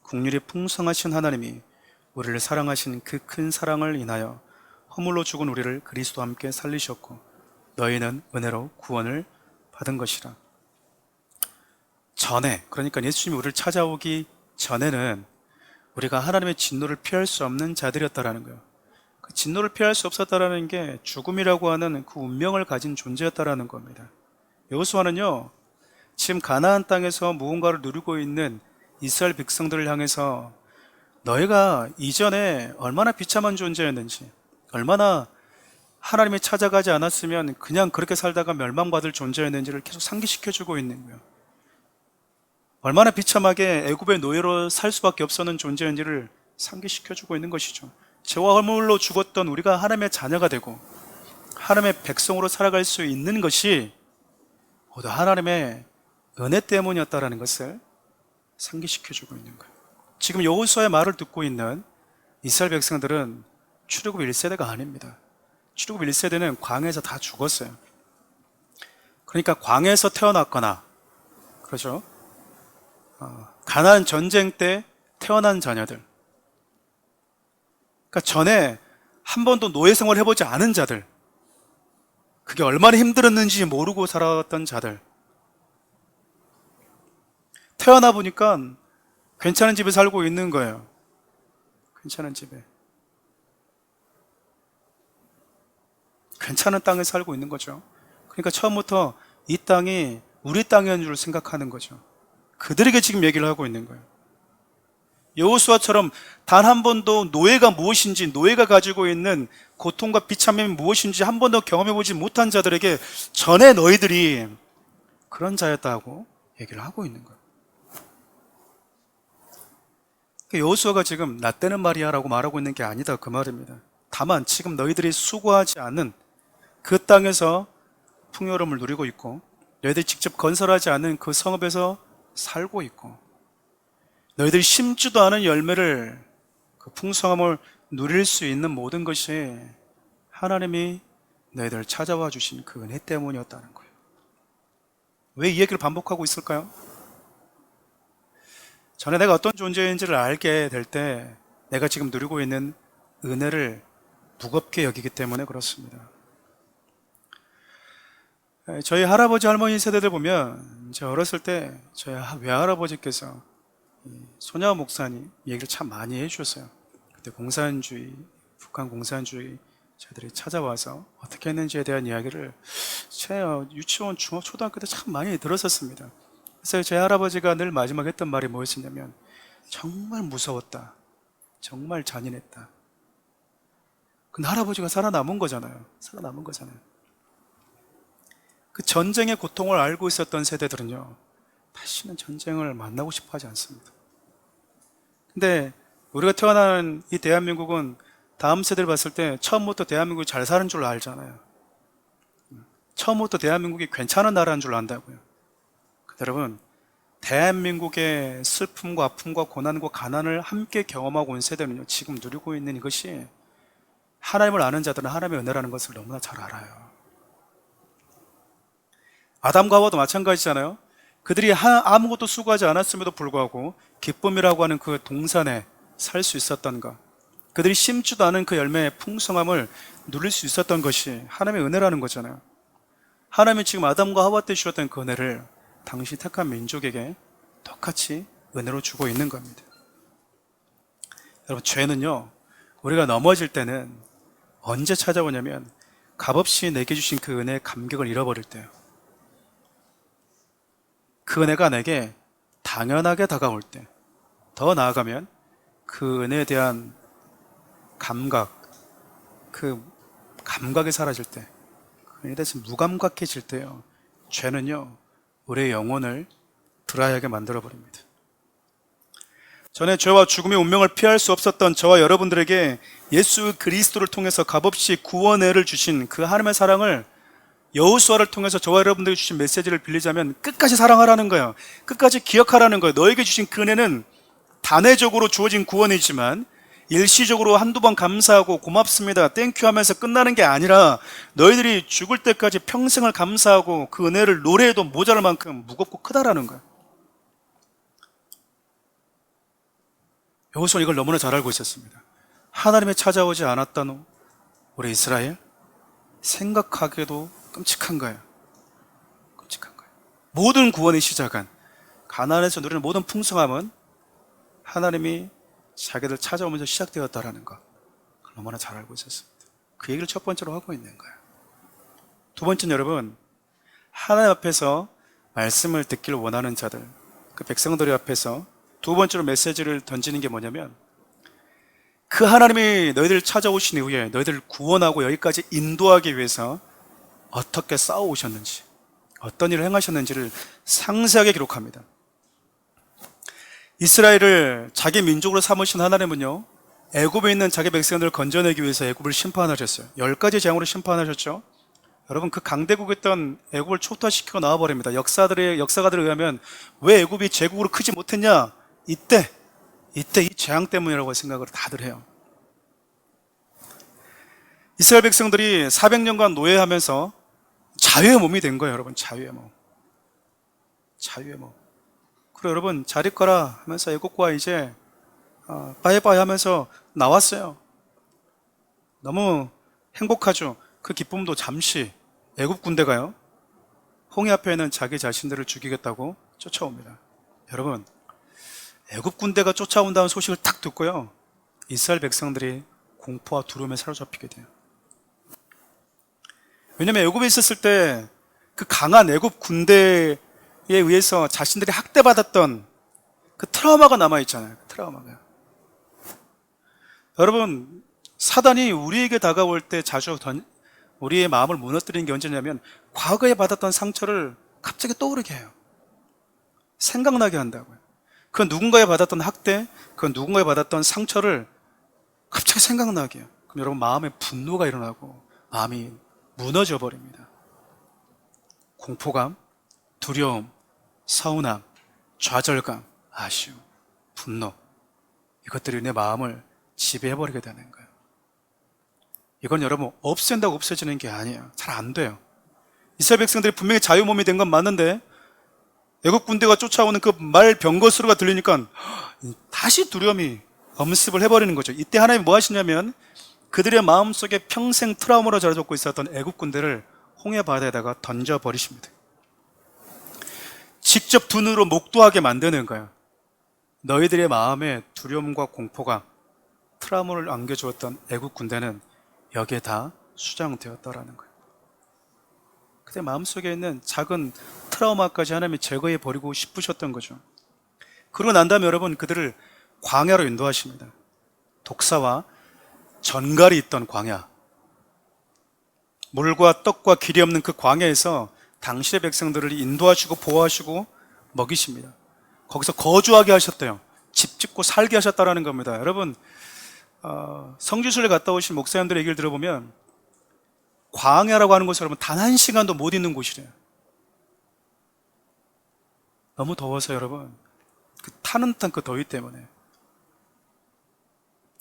긍휼이 풍성하신 하나님이 우리를 사랑하신 그 큰 사랑을 인하여 허물로 죽은 우리를 그리스도와 함께 살리셨고 너희는 은혜로 구원을 받은 것이라. 전에, 그러니까 예수님이 우리를 찾아오기 전에는 우리가 하나님의 진노를 피할 수 없는 자들이었다라는 거예요. 그 진노를 피할 수 없었다라는 게 죽음이라고 하는 그 운명을 가진 존재였다라는 겁니다. 여호수아는요, 지금 가나안 땅에서 무언가를 누리고 있는 이스라엘 백성들을 향해서 너희가 이전에 얼마나 비참한 존재였는지, 얼마나 하나님이 찾아가지 않았으면 그냥 그렇게 살다가 멸망받을 존재였는지를 계속 상기시켜주고 있는 거예요. 얼마나 비참하게 애굽의 노예로 살 수밖에 없었는 존재인지를 상기시켜주고 있는 것이죠. 죄와 허물로 죽었던 우리가 하나님의 자녀가 되고 하나님의 백성으로 살아갈 수 있는 것이 모두 하나님의 은혜 때문이었다라는 것을 상기시켜주고 있는 거예요. 지금 여호수아의 말을 듣고 있는 이스라엘 백성들은 출애굽 1세대가 아닙니다. 출애굽 1세대는 광야에서 다 죽었어요. 그러니까 광야에서 태어났거나, 그렇죠? 가나안 전쟁 때 태어난 자녀들, 그러니까 전에 한 번도 노예 생활을 해보지 않은 자들, 그게 얼마나 힘들었는지 모르고 살아왔던 자들, 태어나 보니까 괜찮은 집에 살고 있는 거예요. 괜찮은 집에, 괜찮은 땅에 살고 있는 거죠. 그러니까 처음부터 이 땅이 우리 땅이었는 줄 생각하는 거죠. 그들에게 지금 얘기를 하고 있는 거예요. 여호수아처럼 단 한 번도 노예가 무엇인지, 노예가 가지고 있는 고통과 비참함이 무엇인지 한 번도 경험해보지 못한 자들에게 전에 너희들이 그런 자였다고 얘기를 하고 있는 거예요. 여호수아가 지금 나 때는 말이야 라고 말하고 있는 게 아니다, 그 말입니다. 다만 지금 너희들이 수고하지 않은 그 땅에서 풍요로움을 누리고 있고, 너희들이 직접 건설하지 않은 그 성읍에서 살고 있고, 너희들이 심지도 않은 열매를, 그 풍성함을 누릴 수 있는 모든 것이 하나님이 너희들을 찾아와 주신 그 은혜 때문이었다는 거예요. 왜 이 얘기를 반복하고 있을까요? 전에 내가 어떤 존재인지를 알게 될 때 내가 지금 누리고 있는 은혜를 무겁게 여기기 때문에 그렇습니다. 저희 할아버지 할머니 세대들 보면, 제가 어렸을 때 저희 외할아버지께서 손야 목사님 얘기를 참 많이 해주셨어요. 그때 공산주의, 북한 공산주의 저희들이 찾아와서 어떻게 했는지에 대한 이야기를 제 유치원, 중학, 초등학교 때 참 많이 들었었습니다. 그래서 제 할아버지가 늘 마지막에 했던 말이 뭐였냐면, 정말 무서웠다, 정말 잔인했다. 근데 할아버지가 살아남은 거잖아요. 살아남은 거잖아요. 그 전쟁의 고통을 알고 있었던 세대들은요, 다시는 전쟁을 만나고 싶어 하지 않습니다. 근데 우리가 태어난 이 대한민국은 다음 세대를 봤을 때 처음부터 대한민국이 잘 사는 줄 알잖아요. 처음부터 대한민국이 괜찮은 나라인 줄 안다고요. 여러분, 대한민국의 슬픔과 아픔과 고난과 가난을 함께 경험하고 온 세대는요, 지금 누리고 있는 이것이 하나님을 아는 자들은 하나님의 은혜라는 것을 너무나 잘 알아요. 아담과 하와도 마찬가지잖아요. 그들이 아무것도 수고하지 않았음에도 불구하고 기쁨이라고 하는 그 동산에 살 수 있었던가, 그들이 심지도 않은 그 열매의 풍성함을 누릴 수 있었던 것이 하나님의 은혜라는 거잖아요. 하나님이 지금 아담과 하와 때 주셨던 그 은혜를 당시 택한 민족에게 똑같이 은혜로 주고 있는 겁니다. 여러분, 죄는요, 우리가 넘어질 때는 언제 찾아오냐면 값없이 내게 주신 그 은혜의 감격을 잃어버릴 때요. 그 은혜가 내게 당연하게 다가올 때, 더 나아가면 그 은혜에 대한 감각, 그 감각이 사라질 때, 그에 대해서 무감각해질 때요, 죄는요, 우리의 영혼을 드라이하게 만들어버립니다. 전에 죄와 죽음의 운명을 피할 수 없었던 저와 여러분들에게 예수 그리스도를 통해서 값없이 구원을 주신 그 하나님의 사랑을 여호수아를 통해서 저와 여러분들에게 주신 메시지를 빌리자면 끝까지 사랑하라는 거예요. 끝까지 기억하라는 거예요. 너에게 주신 그 은혜는 단회적으로 주어진 구원이지만 일시적으로 한두 번 감사하고 고맙습니다, 땡큐 하면서 끝나는 게 아니라 너희들이 죽을 때까지 평생을 감사하고 그 은혜를 노래해도 모자랄 만큼 무겁고 크다라는 거예요. 여호수아는 이걸 너무나 잘 알고 있었습니다. 하나님의 찾아오지 않았던 우리 이스라엘, 생각하기에도 끔찍한 거예요. 끔찍한 거예요. 모든 구원의 시작은, 가나안에서 누리는 모든 풍성함은 하나님이 자기들 찾아오면서 시작되었다라는 거, 그걸 너무나 잘 알고 있었습니다. 그 얘기를 첫 번째로 하고 있는 거예요. 두 번째는 여러분, 하나님 앞에서 말씀을 듣기를 원하는 자들, 그 백성들 앞에서 두 번째로 메시지를 던지는 게 뭐냐면, 그 하나님이 너희들 찾아오신 이후에 너희들을 구원하고 여기까지 인도하기 위해서 어떻게 싸워오셨는지, 어떤 일을 행하셨는지를 상세하게 기록합니다. 이스라엘을 자기 민족으로 삼으신 하나님은요, 애굽에 있는 자기 백성들을 건져내기 위해서 애굽을 심판하셨어요. 10가지 재앙으로 심판하셨죠. 여러분, 그 강대국이었던 애굽을 초토화시키고 나와버립니다. 역사가들에 의하면 왜 애굽이 제국으로 크지 못했냐? 이때 이 재앙 때문이라고 생각을 다들 해요. 이스라엘 백성들이 400년간 노예하면서 자유의 몸이 된 거예요, 여러분. 자유의 몸. 그리고 여러분, 잘 있거라 하면서 애국과 이제 빠이빠이 하면서 나왔어요. 너무 행복하죠. 그 기쁨도 잠시. 애국 군대가요, 홍해 앞에는 자기 자신들을 죽이겠다고 쫓아옵니다. 여러분, 애국 군대가 쫓아온다는 소식을 딱 듣고요, 이스라엘 백성들이 공포와 두려움에 사로잡히게 돼요. 왜냐하면 애굽에 있었을 때 그 강한 애굽 군대에 의해서 자신들이 학대받았던 그 트라우마가 남아있잖아요. 그 트라우마가. 여러분, 사단이 우리에게 다가올 때 자주 우리의 마음을 무너뜨리는 게 언제냐면, 과거에 받았던 상처를 갑자기 떠오르게 해요. 생각나게 한다고요. 그 누군가에 받았던 학대, 그 누군가에 받았던 상처를 갑자기 생각나게 해요. 그럼 여러분, 마음에 분노가 일어나고 마음이 무너져 버립니다. 공포감, 두려움, 서운함, 좌절감, 아쉬움, 분노, 이것들이 내 마음을 지배해버리게 되는 거예요. 이건 여러분, 없앤다고 없어지는 게 아니에요. 잘 안 돼요. 이스라엘 백성들이 분명히 자유몸이 된 건 맞는데 애국 군대가 쫓아오는 그 말 병거 소리가 들리니까 다시 두려움이 엄습을 해버리는 거죠. 이때 하나님이 뭐 하시냐면, 그들의 마음속에 평생 트라우마로 자라졌고 있었던 애국 군대를 홍해 바다에다가 던져버리십니다. 직접 두 눈으로 목도하게 만드는 거예요. 너희들의 마음에 두려움과 공포가, 트라우마를 안겨주었던 애국 군대는 여기에 다 수장되었다라는 거예요. 그때 마음속에 있는 작은 트라우마까지 하나님이 제거해 버리고 싶으셨던 거죠. 그러고 난 다음에 여러분, 그들을 광야로 인도하십니다. 독사와 전갈이 있던 광야, 물과 떡과 길이 없는 그 광야에서 당신의 백성들을 인도하시고 보호하시고 먹이십니다. 거기서 거주하게 하셨대요. 집 짓고 살게 하셨다라는 겁니다. 여러분, 성지순례 갔다 오신 목사님들의 얘기를 들어보면 광야라고 하는 곳은 여러분 단 한 시간도 못 있는 곳이래요. 너무 더워서 여러분, 그 타는 듯한 그 더위 때문에.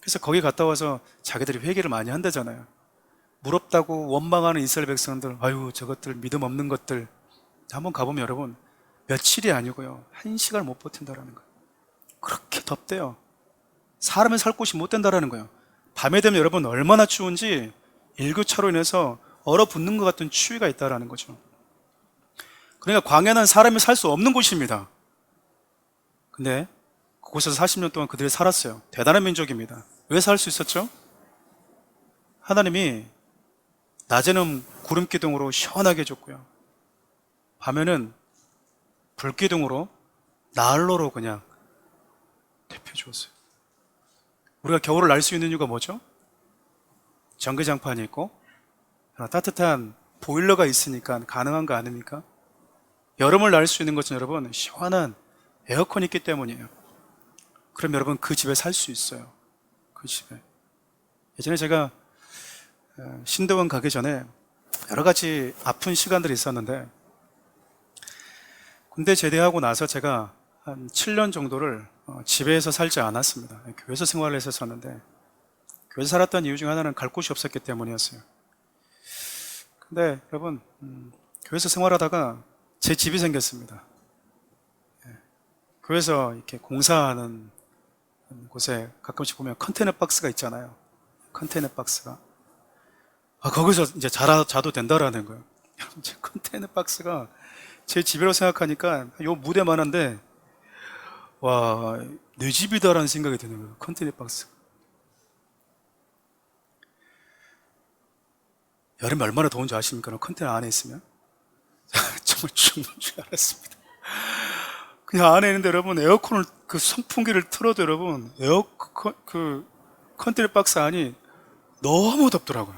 그래서 거기 갔다 와서 자기들이 회개를 많이 한다잖아요. 무럽다고 원망하는 이스라엘 백성들, 아유 저것들 믿음 없는 것들. 한번 가보면 여러분 며칠이 아니고요, 한 시간을 못 버틴다라는 거예요. 그렇게 덥대요. 사람이 살 곳이 못 된다라는 거예요. 밤에 되면 여러분 얼마나 추운지 일교차로 인해서 얼어붙는 것 같은 추위가 있다라는 거죠. 그러니까 광야는 사람이 살 수 없는 곳입니다. 근데 그곳에서 40년 동안 그들이 살았어요. 대단한 민족입니다. 왜 살 수 있었죠? 하나님이 낮에는 구름 기둥으로 시원하게 해줬고요, 밤에는 불 기둥으로 난로로 그냥 데펴주었어요. 우리가 겨울을 날 수 있는 이유가 뭐죠? 전기장판이 있고 따뜻한 보일러가 있으니까 가능한 거 아닙니까? 여름을 날 수 있는 것은 여러분 시원한 에어컨이 있기 때문이에요. 그럼 여러분 그 집에 살 수 있어요. 그 집에. 예전에 제가 신대원 가기 전에 여러 가지 아픈 시간들이 있었는데, 군대 제대하고 나서 제가 한 7년 정도를 집에서 살지 않았습니다. 교회에서 생활을 했었는데, 교회에서 살았던 이유 중 하나는 갈 곳이 없었기 때문이었어요. 근데 여러분, 교회에서 생활하다가 제 집이 생겼습니다. 교회에서 이렇게 공사하는 곳에 가끔씩 보면 컨테이너 박스가 있잖아요. 컨테이너 박스가. 거기서 이제 자도 된다라는 거예요. 여러분, 제 컨테이너 박스가 제 집이라고 생각하니까 요 무대만한데, 와, 내 집이다라는 생각이 드는 거예요. 컨테이너 박스. 여름에 얼마나 더운지 아십니까? 컨테이너 안에 있으면. 정말 죽는 줄 알았습니다. 그냥 안에 있는데 여러분, 에어컨을, 그 선풍기를 틀어도 여러분, 컨테이너 박스 안이 너무 덥더라고요.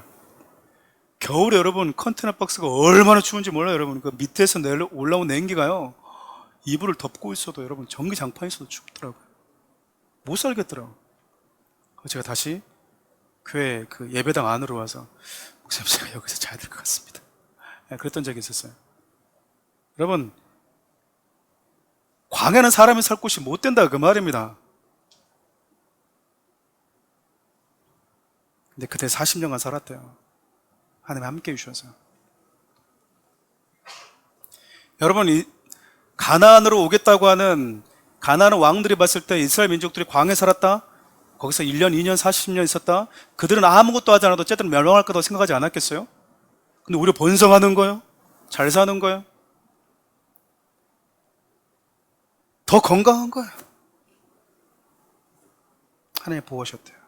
겨울에 여러분, 컨테이너 박스가 얼마나 추운지 몰라요, 여러분. 그 밑에서 올라온 냉기가요, 이불을 덮고 있어도 여러분, 전기장판이 있어도 춥더라고요. 못 살겠더라고요. 제가 다시 교회 그 예배당 안으로 와서, 목사님, 제가 여기서 자야 될 것 같습니다. 그랬던 적이 있었어요. 여러분, 광야는 사람이 살 곳이 못 된다, 그 말입니다. 근데 그때 40년간 살았대요. 하나님 함께 해주셔서. 여러분, 가나안으로 오겠다고 하는 가나안 왕들이 봤을 때 이스라엘 민족들이 광야에 살았다? 거기서 1년, 2년, 40년 있었다? 그들은 아무것도 하지 않아도 어쨌든 멸망할 거라고 생각하지 않았겠어요? 근데 오히려 번성하는 거예요? 잘 사는 거예요? 더 건강한 거예요. 하나님 보호하셨대요.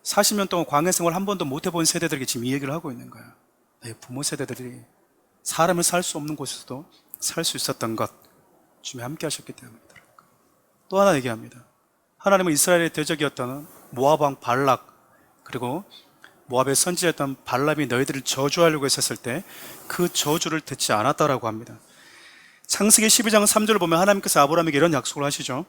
40년 동안 광야 생활 한 번도 못 해본 세대들에게 지금 이 얘기를 하고 있는 거예요. 부모 세대들이 사람을 살 수 없는 곳에서도 살 수 있었던 것, 주님이 함께 하셨기 때문입니다. 또 하나 얘기합니다. 하나님은 이스라엘의 대적이었던 모압 왕 발락, 그리고 모압의 선지자였던 발람이 너희들을 저주하려고 했었을 때 그 저주를 듣지 않았다라고 합니다. 창세기 12장 3절을 보면 하나님께서 아브라함에게 이런 약속을 하시죠.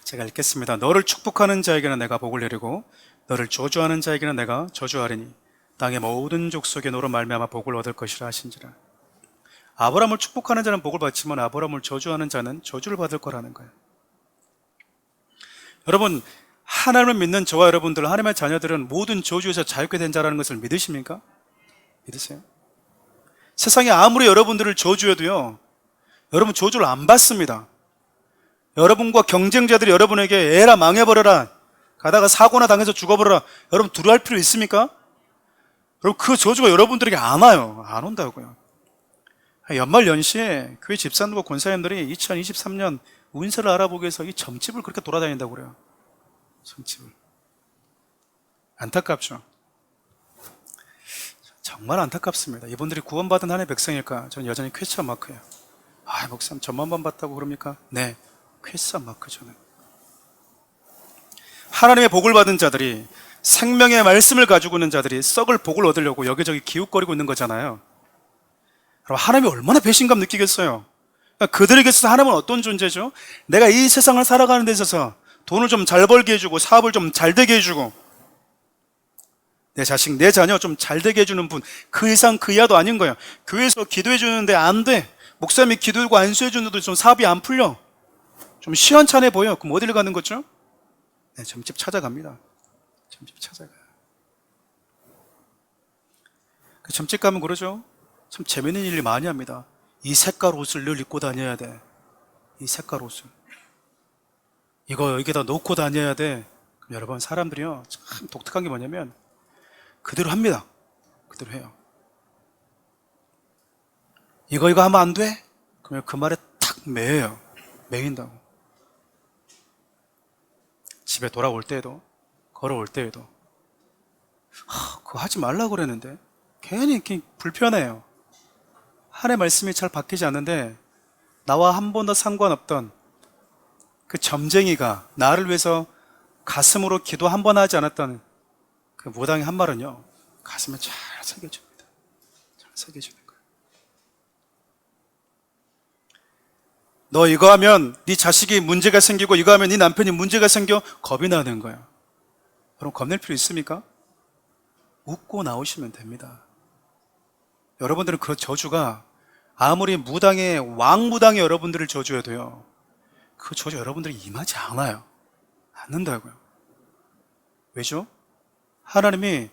제가 읽겠습니다. 너를 축복하는 자에게는 내가 복을 내리고 너를 저주하는 자에게는 내가 저주하리니 땅의 모든 족속에 너로 말미암아 복을 얻을 것이라 하신지라. 아브라함을 축복하는 자는 복을 받지만 아브라함을 저주하는 자는 저주를 받을 거라는 거예요. 여러분, 하나님을 믿는 저와 여러분들, 하나님의 자녀들은 모든 저주에서 자유케 된 자라는 것을 믿으십니까? 믿으세요? 세상에 아무리 여러분들을 저주해도요, 여러분 저주를 안 받습니다. 여러분과 경쟁자들이 여러분에게 에라 망해버려라, 가다가 사고나 당해서 죽어버려라, 여러분 두려워할 필요 있습니까? 여러분 그 저주가 여러분들에게 안 와요. 안 온다고요. 연말 연시에 교회 집사님과 권사님들이 2023년 운세를 알아보기 위해서 이 점집을 그렇게 돌아다닌다고 그래요. 점집을. 안타깝죠. 정말 안타깝습니다. 이분들이 구원받은 하나님의 백성일까? 저는 여전히 퀘스천 마크예요. 목사님 전만 번 봤다고 그럽니까? 네, 퀘스천 마크. 저는 하나님의 복을 받은 자들이, 생명의 말씀을 가지고 있는 자들이 썩을 복을 얻으려고 여기저기 기웃거리고 있는 거잖아요. 그럼 하나님이 얼마나 배신감 느끼겠어요? 그러니까 그들에게 있어서 하나님은 어떤 존재죠? 내가 이 세상을 살아가는 데 있어서 돈을 좀 잘 벌게 해주고 사업을 좀 잘 되게 해주고 내 자식, 내 자녀 좀 잘 되게 해주는 분, 그 이상 그 이하도 아닌 거예요. 교회에서 기도해 주는데 안 돼. 목사님이 기도하고 안수해 주는데도 좀 사업이 안 풀려. 좀 시원찮아 보여. 그럼 어디를 가는 거죠? 네, 점집 찾아갑니다. 점집 찾아가요. 그 점집 가면 그러죠. 참 재밌는 일을 많이 합니다. 이 색깔 옷을 늘 입고 다녀야 돼. 이 색깔 옷을. 이거 여기다 놓고 다녀야 돼. 그럼 여러분, 사람들이요, 참 독특한 게 뭐냐면 그대로 합니다. 그대로 해요. 이거 하면 안 돼? 그러면 그 말에 탁 매여요. 매인다고. 집에 돌아올 때에도, 걸어올 때에도 그거 하지 말라고 그랬는데 괜히 이렇게 불편해요. 하나님의 말씀이 잘 바뀌지 않는데 나와 한 번도 상관없던 그 점쟁이가 나를 위해서 가슴으로 기도 한 번 하지 않았던 그 무당의 한 말은요, 가슴에 잘 새겨줍니다. 잘 새겨주는 거예요. 너 이거 하면 네 자식이 문제가 생기고 이거 하면 네 남편이 문제가 생겨. 겁이 나는 거예요. 여러분, 겁낼 필요 있습니까? 웃고 나오시면 됩니다. 여러분들은 그 저주가 아무리 무당의 왕무당의 여러분들을 저주해도요, 그 저주 여러분들이 임하지 않아요. 않는다고요. 왜죠? 하나님이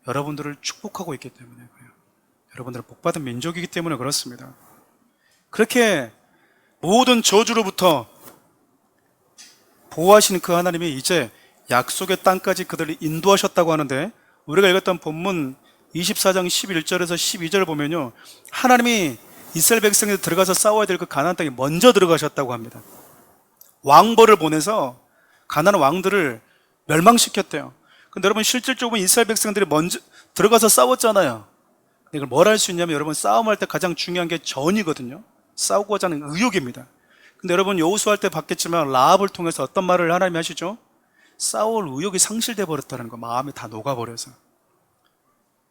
여러분들을 축복하고 있기 때문에 그래요. 여러분들은 복받은 민족이기 때문에 그렇습니다. 그렇게 모든 저주로부터 보호하시는 그 하나님이 이제 약속의 땅까지 그들을 인도하셨다고 하는데, 우리가 읽었던 본문 24장 11절에서 12절 보면요, 하나님이 이스라엘 백성이 들어가서 싸워야 될 그 가나안 땅에 먼저 들어가셨다고 합니다. 왕벌을 보내서 가나안 왕들을 멸망시켰대요. 근데 여러분, 실질적으로 이스라엘 백성들이 먼저 들어가서 싸웠잖아요. 이걸 뭘 할 수 있냐면, 여러분, 싸움할 때 가장 중요한 게 전이거든요. 싸우고자 하는 의욕입니다. 근데 여러분, 여호수아 할 때 봤겠지만 라합을 통해서 어떤 말을 하나님이 하시죠? 싸울 의욕이 상실돼 버렸다는 거, 마음이 다 녹아버려서.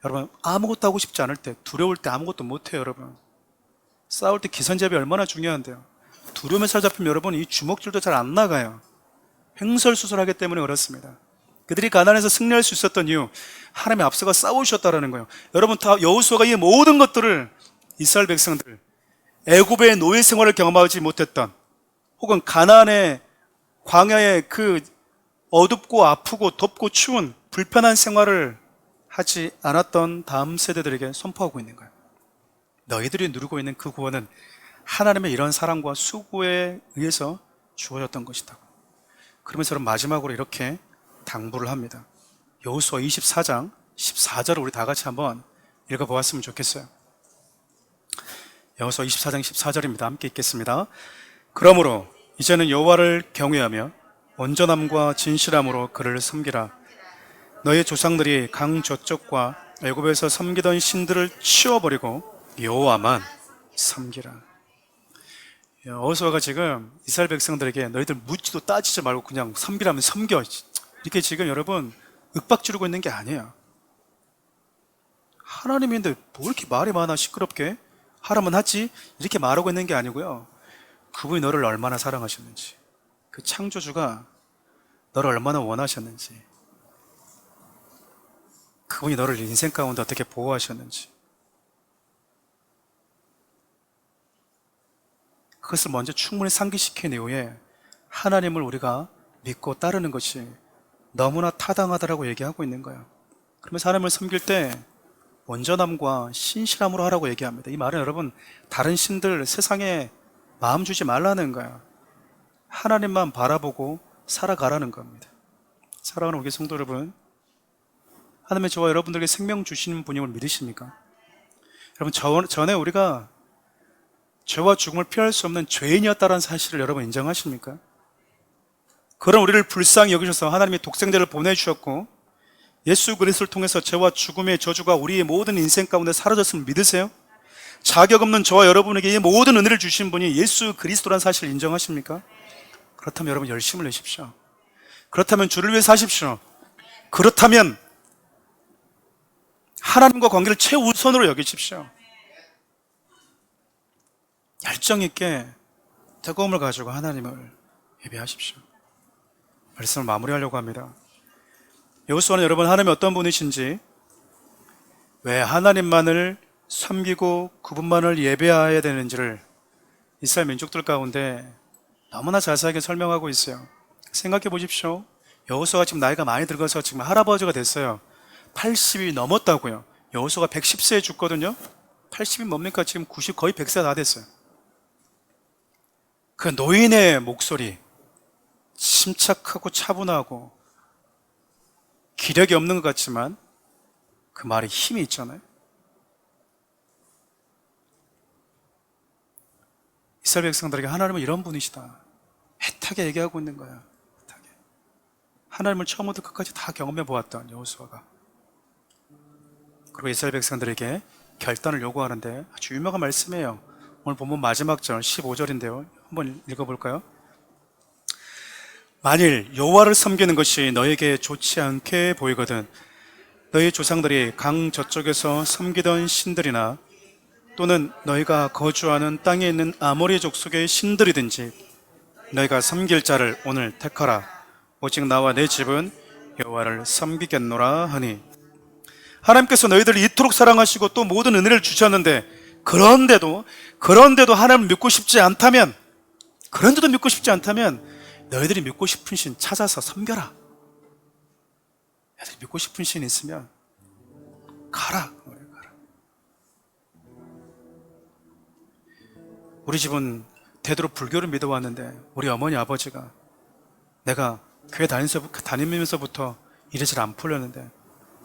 여러분, 아무것도 하고 싶지 않을 때, 두려울 때 아무것도 못해요. 여러분, 싸울 때 기선제압이 얼마나 중요한데요. 두려움에 사로잡히면 여러분, 이 주먹질도 잘 안 나가요. 횡설수설하기 때문에 그렇습니다. 그들이 가나안에서 승리할 수 있었던 이유, 하나님의 앞서가 싸우셨다라는 거예요. 여러분, 다 여호수아가 이 모든 것들을 이스라엘 백성들, 애굽의 노예 생활을 경험하지 못했던, 혹은 가나안의 광야의 그 어둡고 아프고 덥고 추운 불편한 생활을 하지 않았던 다음 세대들에게 선포하고 있는 거예요. 너희들이 누리고 있는 그 구원은 하나님의 이런 사랑과 수고에 의해서 주어졌던 것이다. 그러면서 마지막으로 이렇게 당부를 합니다. 여호수아 24장 14절을 우리 다 같이 한번 읽어보았으면 좋겠어요. 여호수아 24장 14절입니다. 함께 읽겠습니다. 그러므로 이제는 여호와를 경외하며 온전함과 진실함으로 그를 섬기라. 너희 조상들이 강 저쪽과 애굽에서 섬기던 신들을 치워버리고 여호와만 섬기라. 여호수아가 지금 이스라엘 백성들에게 너희들 묻지도 따지지 말고 그냥 섬기라면 섬겨, 이렇게 지금 여러분 윽박 지르고 있는 게 아니에요. 하나님인데 뭐 이렇게 말이 많아, 시끄럽게 하라면 하지, 이렇게 말하고 있는 게 아니고요, 그분이 너를 얼마나 사랑하셨는지, 그 창조주가 너를 얼마나 원하셨는지, 그분이 너를 인생 가운데 어떻게 보호하셨는지, 그것을 먼저 충분히 상기시킨 이후에 하나님을 우리가 믿고 따르는 것이 너무나 타당하다라고 얘기하고 있는 거예요. 그러면서 하나님을 섬길 때 온전함과 신실함으로 하라고 얘기합니다. 이 말은 여러분, 다른 신들 세상에 마음 주지 말라는 거예요. 하나님만 바라보고 살아가라는 겁니다. 사랑하는 우리 성도 여러분, 하나님의 저와 여러분들에게 생명 주시는 분임을 믿으십니까? 여러분, 전에 우리가 죄와 죽음을 피할 수 없는 죄인이었다는 사실을 여러분 인정하십니까? 그런 우리를 불쌍히 여기셔서 하나님이 독생자를 보내주셨고, 예수 그리스도를 통해서 죄와 죽음의 저주가 우리의 모든 인생 가운데 사라졌음을 믿으세요? 자격 없는 저와 여러분에게 이 모든 은혜를 주신 분이 예수 그리스도라는 사실을 인정하십니까? 그렇다면 여러분 열심을 내십시오. 그렇다면 주를 위해 사십시오. 그렇다면 하나님과 관계를 최우선으로 여기십시오. 열정 있게 뜨거움을 가지고 하나님을 예배하십시오. 말씀을 마무리하려고 합니다. 여호수아는 여러분 하나님이 어떤 분이신지, 왜 하나님만을 섬기고 그분만을 예배해야 되는지를 이스라엘 민족들 가운데 너무나 자세하게 설명하고 있어요. 생각해 보십시오. 여호수아가 지금 나이가 많이 들어서 지금 할아버지가 됐어요. 80이 넘었다고요. 여호수아가 110세에 죽거든요. 80이 뭡니까? 지금 90, 거의 100세 다 됐어요. 그 노인의 목소리, 침착하고 차분하고 기력이 없는 것 같지만 그 말에 힘이 있잖아요. 이스라엘 백성들에게 하나님은 이런 분이시다, 애타게 얘기하고 있는 거야. 애타게. 하나님을 처음부터 끝까지 다 경험해 보았던 여호수아가, 그리고 이스라엘 백성들에게 결단을 요구하는데 아주 유명한 말씀이에요. 오늘 본문 마지막 절 15절인데요. 한번 읽어볼까요? 만일 여호와를 섬기는 것이 너에게 좋지 않게 보이거든 너희 조상들이 강 저쪽에서 섬기던 신들이나 또는 너희가 거주하는 땅에 있는 아모리 족속의 신들이든지 너희가 섬길 자를 오늘 택하라. 오직 나와 내 집은 여호와를 섬기겠노라 하니. 하나님께서 너희들을 이토록 사랑하시고 또 모든 은혜를 주셨는데 그런데도 하나님을 믿고 싶지 않다면, 너희들이 믿고 싶은 신 찾아서 섬겨라. 너희들이 믿고 싶은 신 있으면 가라. 우리 집은 대대로 불교를 믿어왔는데 우리 어머니 아버지가 내가 교회 다니면서부터 일이 잘 안 풀렸는데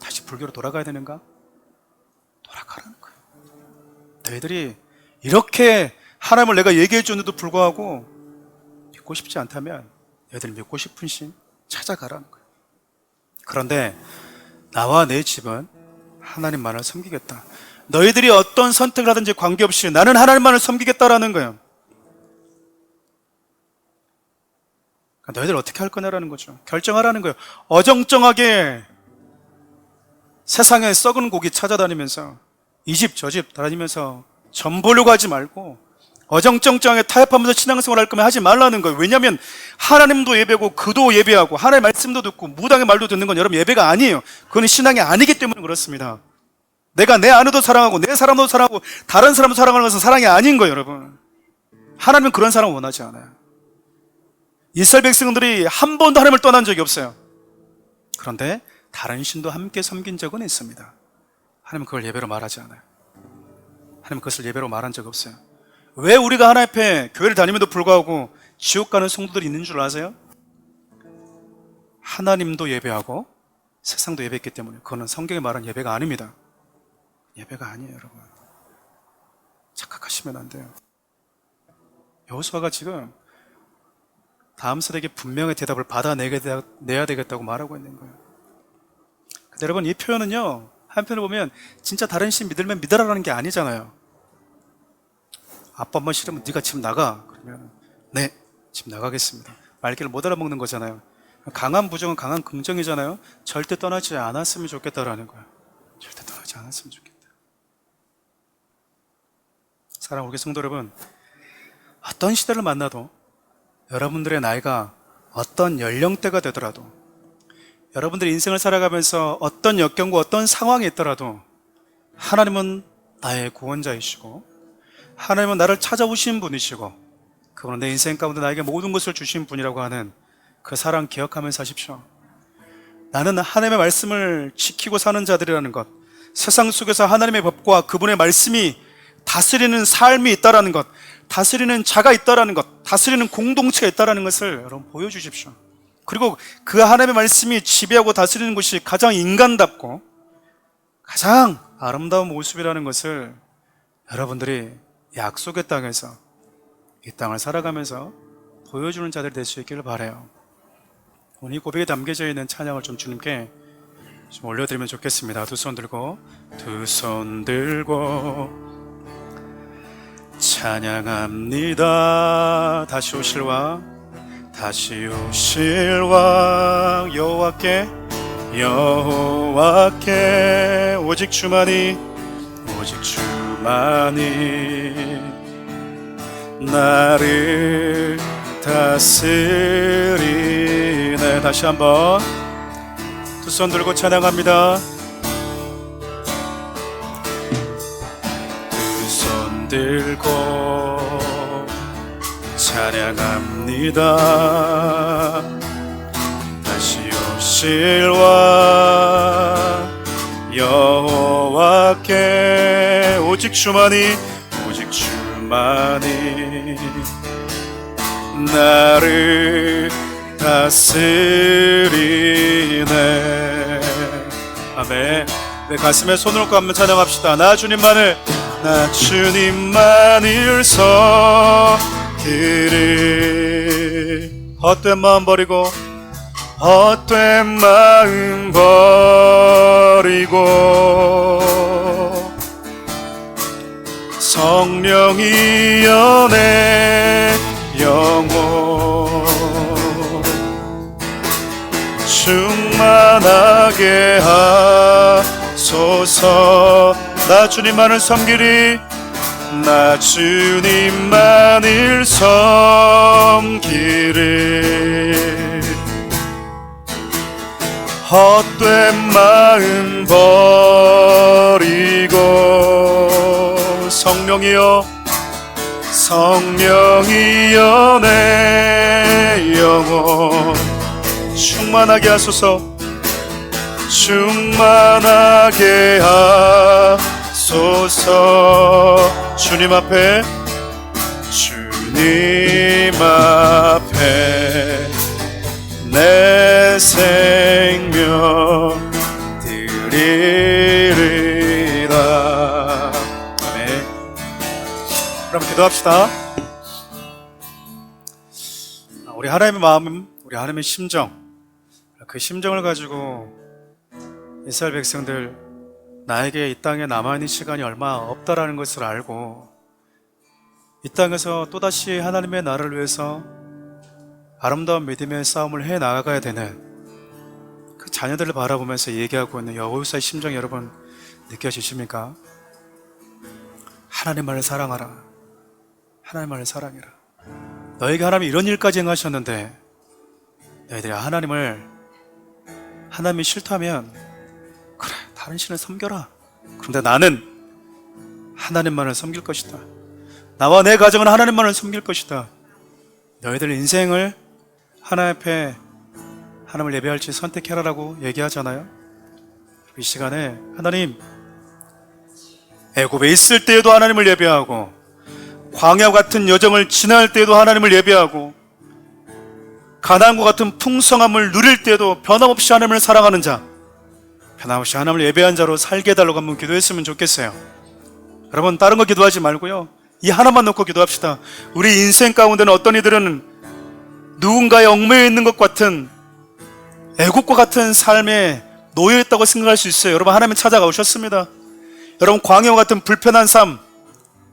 다시 불교로 돌아가야 되는가? 돌아가라는 거예요. 너희들이 이렇게 하나님을 내가 얘기해 줬는데도 불구하고 믿고 싶지 않다면 너희들 믿고 싶은 신 찾아가라는 거예요. 그런데 나와 내 집은 하나님만을 섬기겠다. 너희들이 어떤 선택을 하든지 관계없이 나는 하나님만을 섬기겠다라는 거예요. 그러니까 너희들 어떻게 할 거냐라는 거죠. 결정하라는 거예요. 어정쩡하게 세상에 썩은 고기 찾아다니면서 이 집 저 집 다니면서 점 보려고 하지 말고 어정쩡쩡하게 타협하면서 신앙생활 할 거면 하지 말라는 거예요. 왜냐하면 하나님도 예배고 그도 예배하고 하나님의 말씀도 듣고 무당의 말도 듣는 건 여러분 예배가 아니에요. 그건 신앙이 아니기 때문에 그렇습니다. 내가 내 아내도 사랑하고 내 사람도 사랑하고 다른 사람도 사랑하는 것은 사랑이 아닌 거예요. 여러분, 하나님은 그런 사람을 원하지 않아요. 이스라엘 백성들이 한 번도 하나님을 떠난 적이 없어요. 그런데 다른 신도 함께 섬긴 적은 있습니다. 하나님은 그걸 예배로 말하지 않아요. 하나님은 그것을 예배로 말한 적 없어요. 왜 우리가 하나님 앞에 교회를 다님에도 불구하고 지옥 가는 성도들이 있는 줄 아세요? 하나님도 예배하고 세상도 예배했기 때문에. 그거는 성경에 말한 예배가 아닙니다. 예배가 아니에요. 여러분, 착각하시면 안 돼요. 여호수아가 지금 다음 세대에게 분명히 대답을 받아내야 되겠다고 말하고 있는 거예요. 근데 여러분, 이 표현은요, 한편으로 보면 진짜 다른 신 믿으면 믿어라라는 게 아니잖아요. 아빠 엄마 싫으면 네가 집 나가. 그러면 네, 집 나가겠습니다. 말귀를 못 알아먹는 거잖아요. 강한 부정은 강한 긍정이잖아요. 절대 떠나지 않았으면 좋겠다라는 거예요. 절대 떠나지 않았으면 좋겠다. 사랑하는 우리 성도 여러분, 어떤 시대를 만나도 여러분들의 나이가 어떤 연령대가 되더라도, 여러분들의 인생을 살아가면서 어떤 역경과 어떤 상황이 있더라도 하나님은 나의 구원자이시고 하나님은 나를 찾아오신 분이시고 그분은 내 인생 가운데 나에게 모든 것을 주신 분이라고 하는 그 사랑 기억하면서 사십시오. 나는 하나님의 말씀을 지키고 사는 자들이라는 것, 세상 속에서 하나님의 법과 그분의 말씀이 다스리는 삶이 있다라는 것, 다스리는 자가 있다라는 것, 다스리는 공동체가 있다라는 것을 여러분 보여주십시오. 그리고 그 하나님의 말씀이 지배하고 다스리는 것이 가장 인간답고 가장 아름다운 모습이라는 것을 여러분들이 약속의 땅에서 이 땅을 살아가면서 보여주는 자들이 될 수 있기를 바라요. 오늘 이 고백에 담겨져 있는 찬양을 좀 주님께 좀 올려드리면 좋겠습니다. 두 손 들고 찬양합니다. 다시 오실 왕, 다시 오실 왕 여호와께 오직 주만이 나를 다스리네. 다시 한번 두 손 들고 찬양합니다. 두 손 들고 찬양합니다. 다시 오실 왕 여호와께 오직 주만이 나를 다스리네. 아멘. 내 가슴에 손을 얹고 한번 찬양합시다. 나 주님만을 섬기리. 헛된 마음 버리고 성령이여 내 영혼 충만하게 하소서. 나 주님만을 섬기리. 나 주님만을 섬기리. 헛된 마음 버리고 성령이여 내 영혼 충만하게 하소서. 충만하게 하소서. 주님 앞에 내 생명 드리리라. 아멘. 그럼 기도합시다. 우리 하나님의 마음, 우리 하나님의 심정, 그 심정을 가지고 이스라엘 백성들, 나에게 이 땅에 남아있는 시간이 얼마 없다라는 것을 알고 이 땅에서 또다시 하나님의 나라를 위해서 아름다운 믿음의 싸움을 해 나가야 되는 그 자녀들을 바라보면서 얘기하고 있는 여호수아의 심정, 여러분 느껴지십니까? 하나님만을 사랑하라. 하나님만을 사랑해라. 너에게 하나님이 이런 일까지 행하셨는데 너희들이 하나님이 싫다면 그래, 다른 신을 섬겨라. 그런데 나는 하나님만을 섬길 것이다. 나와 내 가정은 하나님만을 섬길 것이다. 너희들 인생을 하나님 앞에 하나님을 예배할지 선택해라라고 얘기하잖아요. 이 시간에 하나님, 애굽에 있을 때에도 하나님을 예배하고 광야 같은 여정을 지날 때에도 하나님을 예배하고 가나안과 같은 풍성함을 누릴 때에도 변함없이 하나님을 사랑하는 자, 변함없이 하나님을 예배한 자로 살게 해달라고 한번 기도했으면 좋겠어요. 여러분 다른 거 기도하지 말고요, 이 하나만 놓고 기도합시다. 우리 인생 가운데는 어떤 이들은 누군가의 얽매여 있는 것 같은 애국과 같은 삶에 놓여있다고 생각할 수 있어요. 여러분 하나님 찾아가 오셨습니다. 여러분 광야와 같은 불편한 삶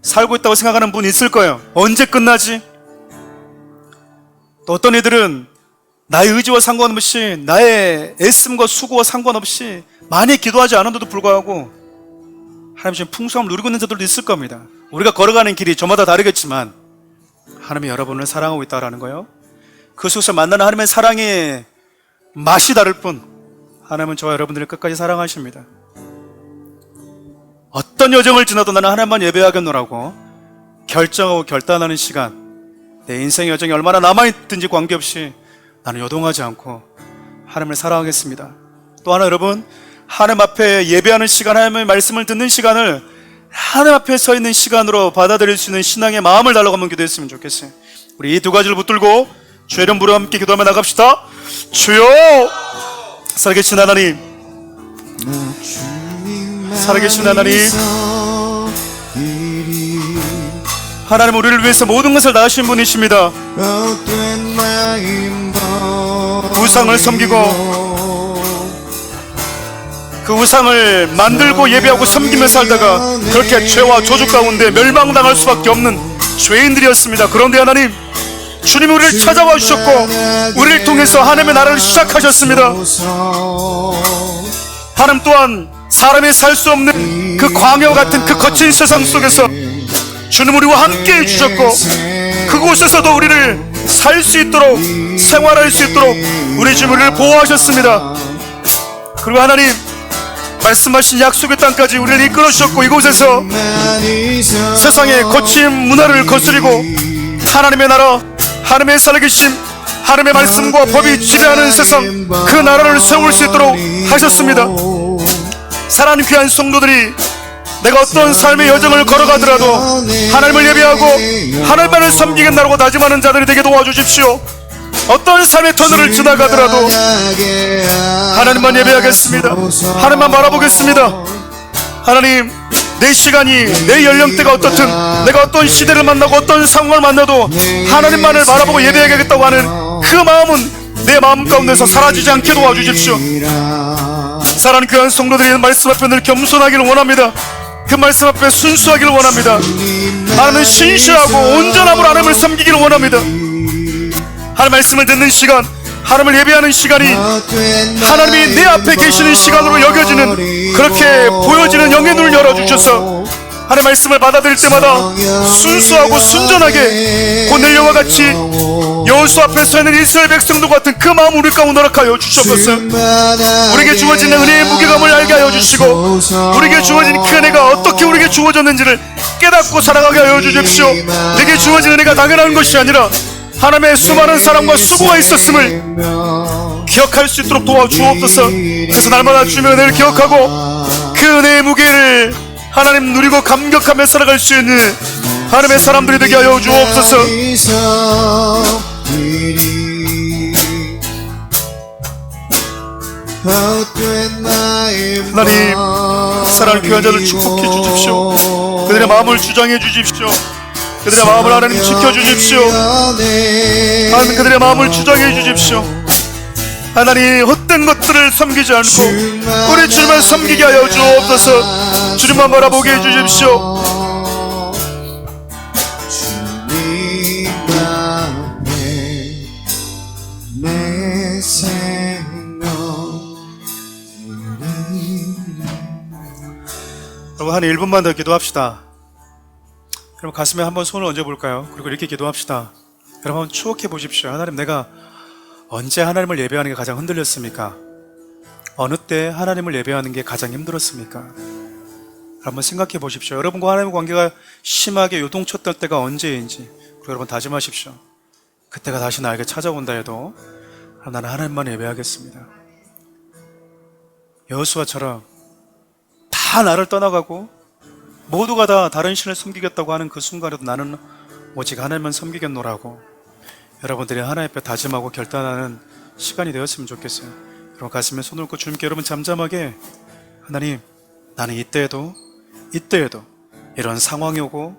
살고 있다고 생각하는 분 있을 거예요. 언제 끝나지? 또 어떤 이들은 나의 의지와 상관없이, 나의 애씀과 수고와 상관없이 많이 기도하지 않은데도 불구하고 하나님 지금 풍성함을 누리고 있는 자들도 있을 겁니다. 우리가 걸어가는 길이 저마다 다르겠지만 하나님이 여러분을 사랑하고 있다는 거예요. 그 속에서 만나는 하나님의 사랑의 맛이 다를 뿐 하나님은 저와 여러분들을 끝까지 사랑하십니다. 어떤 여정을 지나도 나는 하나님만 예배하겠노라고 결정하고 결단하는 시간, 내 인생의 여정이 얼마나 남아있든지 관계없이 나는 요동하지 않고 하나님을 사랑하겠습니다. 또 하나, 여러분 하나님 앞에 예배하는 시간, 하나님의 말씀을 듣는 시간을 하나님 앞에 서 있는 시간으로 받아들일 수 있는 신앙의 마음을 달라고 한번 기도했으면 좋겠어요. 우리 이 두 가지를 붙들고 주의 이름 부르며 함께 기도하며 나갑시다. 주여, 살아계신 하나님, 살아계신 하나님, 하나님 우리를 위해서 모든 것을 다 하신 분이십니다. 우상을 섬기고 그 우상을 만들고 예배하고 섬기며 살다가 그렇게 죄와 저주 가운데 멸망당할 수밖에 없는 죄인들이었습니다. 그런데 하나님, 주님이 우리를 찾아와 주셨고 우리를 통해서 하나님의 나라를 시작하셨습니다. 하나님 또한 사람이 살 수 없는 그 광야와 같은 그 거친 세상 속에서 주님 우리와 함께 해주셨고 그곳에서도 우리를 살 수 있도록 생활할 수 있도록 우리 주님 우리를 보호하셨습니다. 그리고 하나님 말씀하신 약속의 땅까지 우리를 이끌어 주셨고 이곳에서 세상의 거친 문화를 거스리고 하나님의 나라, 하나님의 살아계심, 하나님의 말씀과 법이 지배하는 세상 그 나라를 세울 수 있도록 하셨습니다. 사랑하는 귀한 성도들이 내가 어떤 삶의 여정을 걸어가더라도 하나님을 예배하고 하나님만을 섬기겠나라고 다짐하는 자들이 되게 도와주십시오. 어떤 삶의 터널을 지나가더라도 하나님만 예배하겠습니다. 하나님만 바라보겠습니다. 하나님 내 시간이 내 연령대가 어떻든 내가 어떤 시대를 만나고 어떤 상황을 만나도 하나님만을 바라보고 예배하겠다고 하는 그 마음은 내 마음 가운데서 사라지지 않게 도와주십시오. 사랑하는 귀한 성도들이 말씀 앞에 늘 겸손하기를 원합니다. 그 말씀 앞에 순수하기를 원합니다. 하나님은 신실하고 온전함으로 하나님을 섬기기를 원합니다. 하나님 말씀을 듣는 시간, 하나님을 예배하는 시간이 하나님이 내 앞에 계시는 시간으로 여겨지는 그렇게 보여지는 영의 눈을 열어주셔서 하나님 말씀을 받아들일 때마다 순수하고 순전하게 고넬료와 같이 여호수아 앞에 서 있는 이스라엘 백성도 같은 그 마음 우리 가운데 허락하여 주셨소서. 우리에게 주어지는 은혜의 무게감을 알게 하여 주시고 우리에게 주어진 그 은혜가 어떻게 우리에게 주어졌는지를 깨닫고 살아가게 하여 주십시오. 내게 주어진 은혜가 당연한 것이 아니라 하나님의 수많은 사랑과 수고가 있었음을 기억할 수 있도록 도와주옵소서. 그래서 날마다 주님의 은혜를 기억하고 그 은혜의 무게를 하나님 누리고 감격하며 살아갈 수 있는 하나님의 사람들이 되게 하여 주옵소서. 하나님 사랑하는 귀한 자들 축복해 주십시오. 그들의 마음을 주장해 주십시오. 그들의 마음을 하나님 지켜주십시오. 하나님 그들의 마음을 주장해 주십시오. 하나님 헛된 것들을 섬기지 않고 우리 주님을 섬기게 하여 주옵소서. 주님만 바라보게 해주십시오. 여러분 한 1분만 더 기도합시다. 여러분 가슴에 한번 손을 얹어볼까요? 그리고 이렇게 기도합시다. 여러분 한번 추억해 보십시오. 하나님 내가 언제 하나님을 예배하는 게 가장 흔들렸습니까? 어느 때 하나님을 예배하는 게 가장 힘들었습니까? 한번 생각해 보십시오. 여러분과 하나님의 관계가 심하게 요동쳤던 때가 언제인지. 그리고 여러분 다짐하십시오. 그때가 다시 나에게 찾아온다 해도 나는 하나님만 예배하겠습니다. 여호수아처럼 다 나를 떠나가고 모두가 다 다른 신을 섬기겠다고 하는 그 순간에도 나는 오직 하나님만 섬기겠노라고 여러분들이 하나님 앞에 다짐하고 결단하는 시간이 되었으면 좋겠어요. 여러분 가슴에 손을 얹고 주님께 여러분 잠잠하게 하나님 나는 이때에도 이런 상황이 오고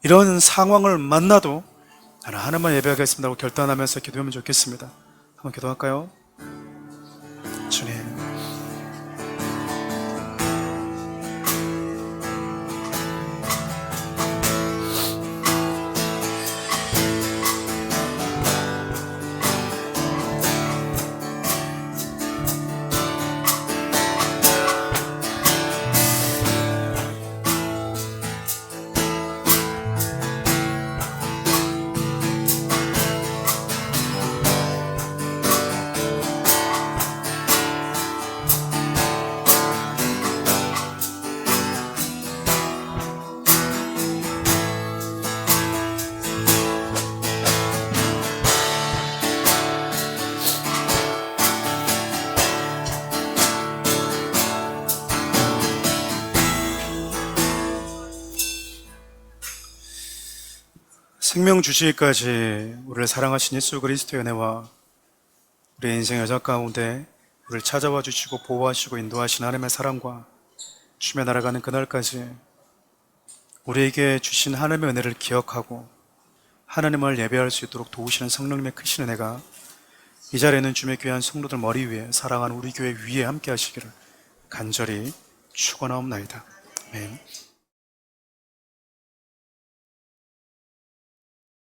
이런 상황을 만나도 나는 하나님만 예배하겠습니다 하고 결단하면서 기도하면 좋겠습니다. 한번 기도할까요? 주님 생명 주시기까지 우리를 사랑하신 예수 그리스도의 은혜와 우리 인생의 여정 가운데 우리를 찾아와 주시고 보호하시고 인도하신 하나님의 사랑과 주님의 날아가는 그날까지 우리에게 주신 하나님의 은혜를 기억하고 하나님을 예배할 수 있도록 도우시는 성령님의 크신 은혜가 이 자리에 있는 주님의 귀한 성도들 머리 위에 사랑하는 우리 교회 위에 함께 하시기를 간절히 축원하옵나이다. 아멘.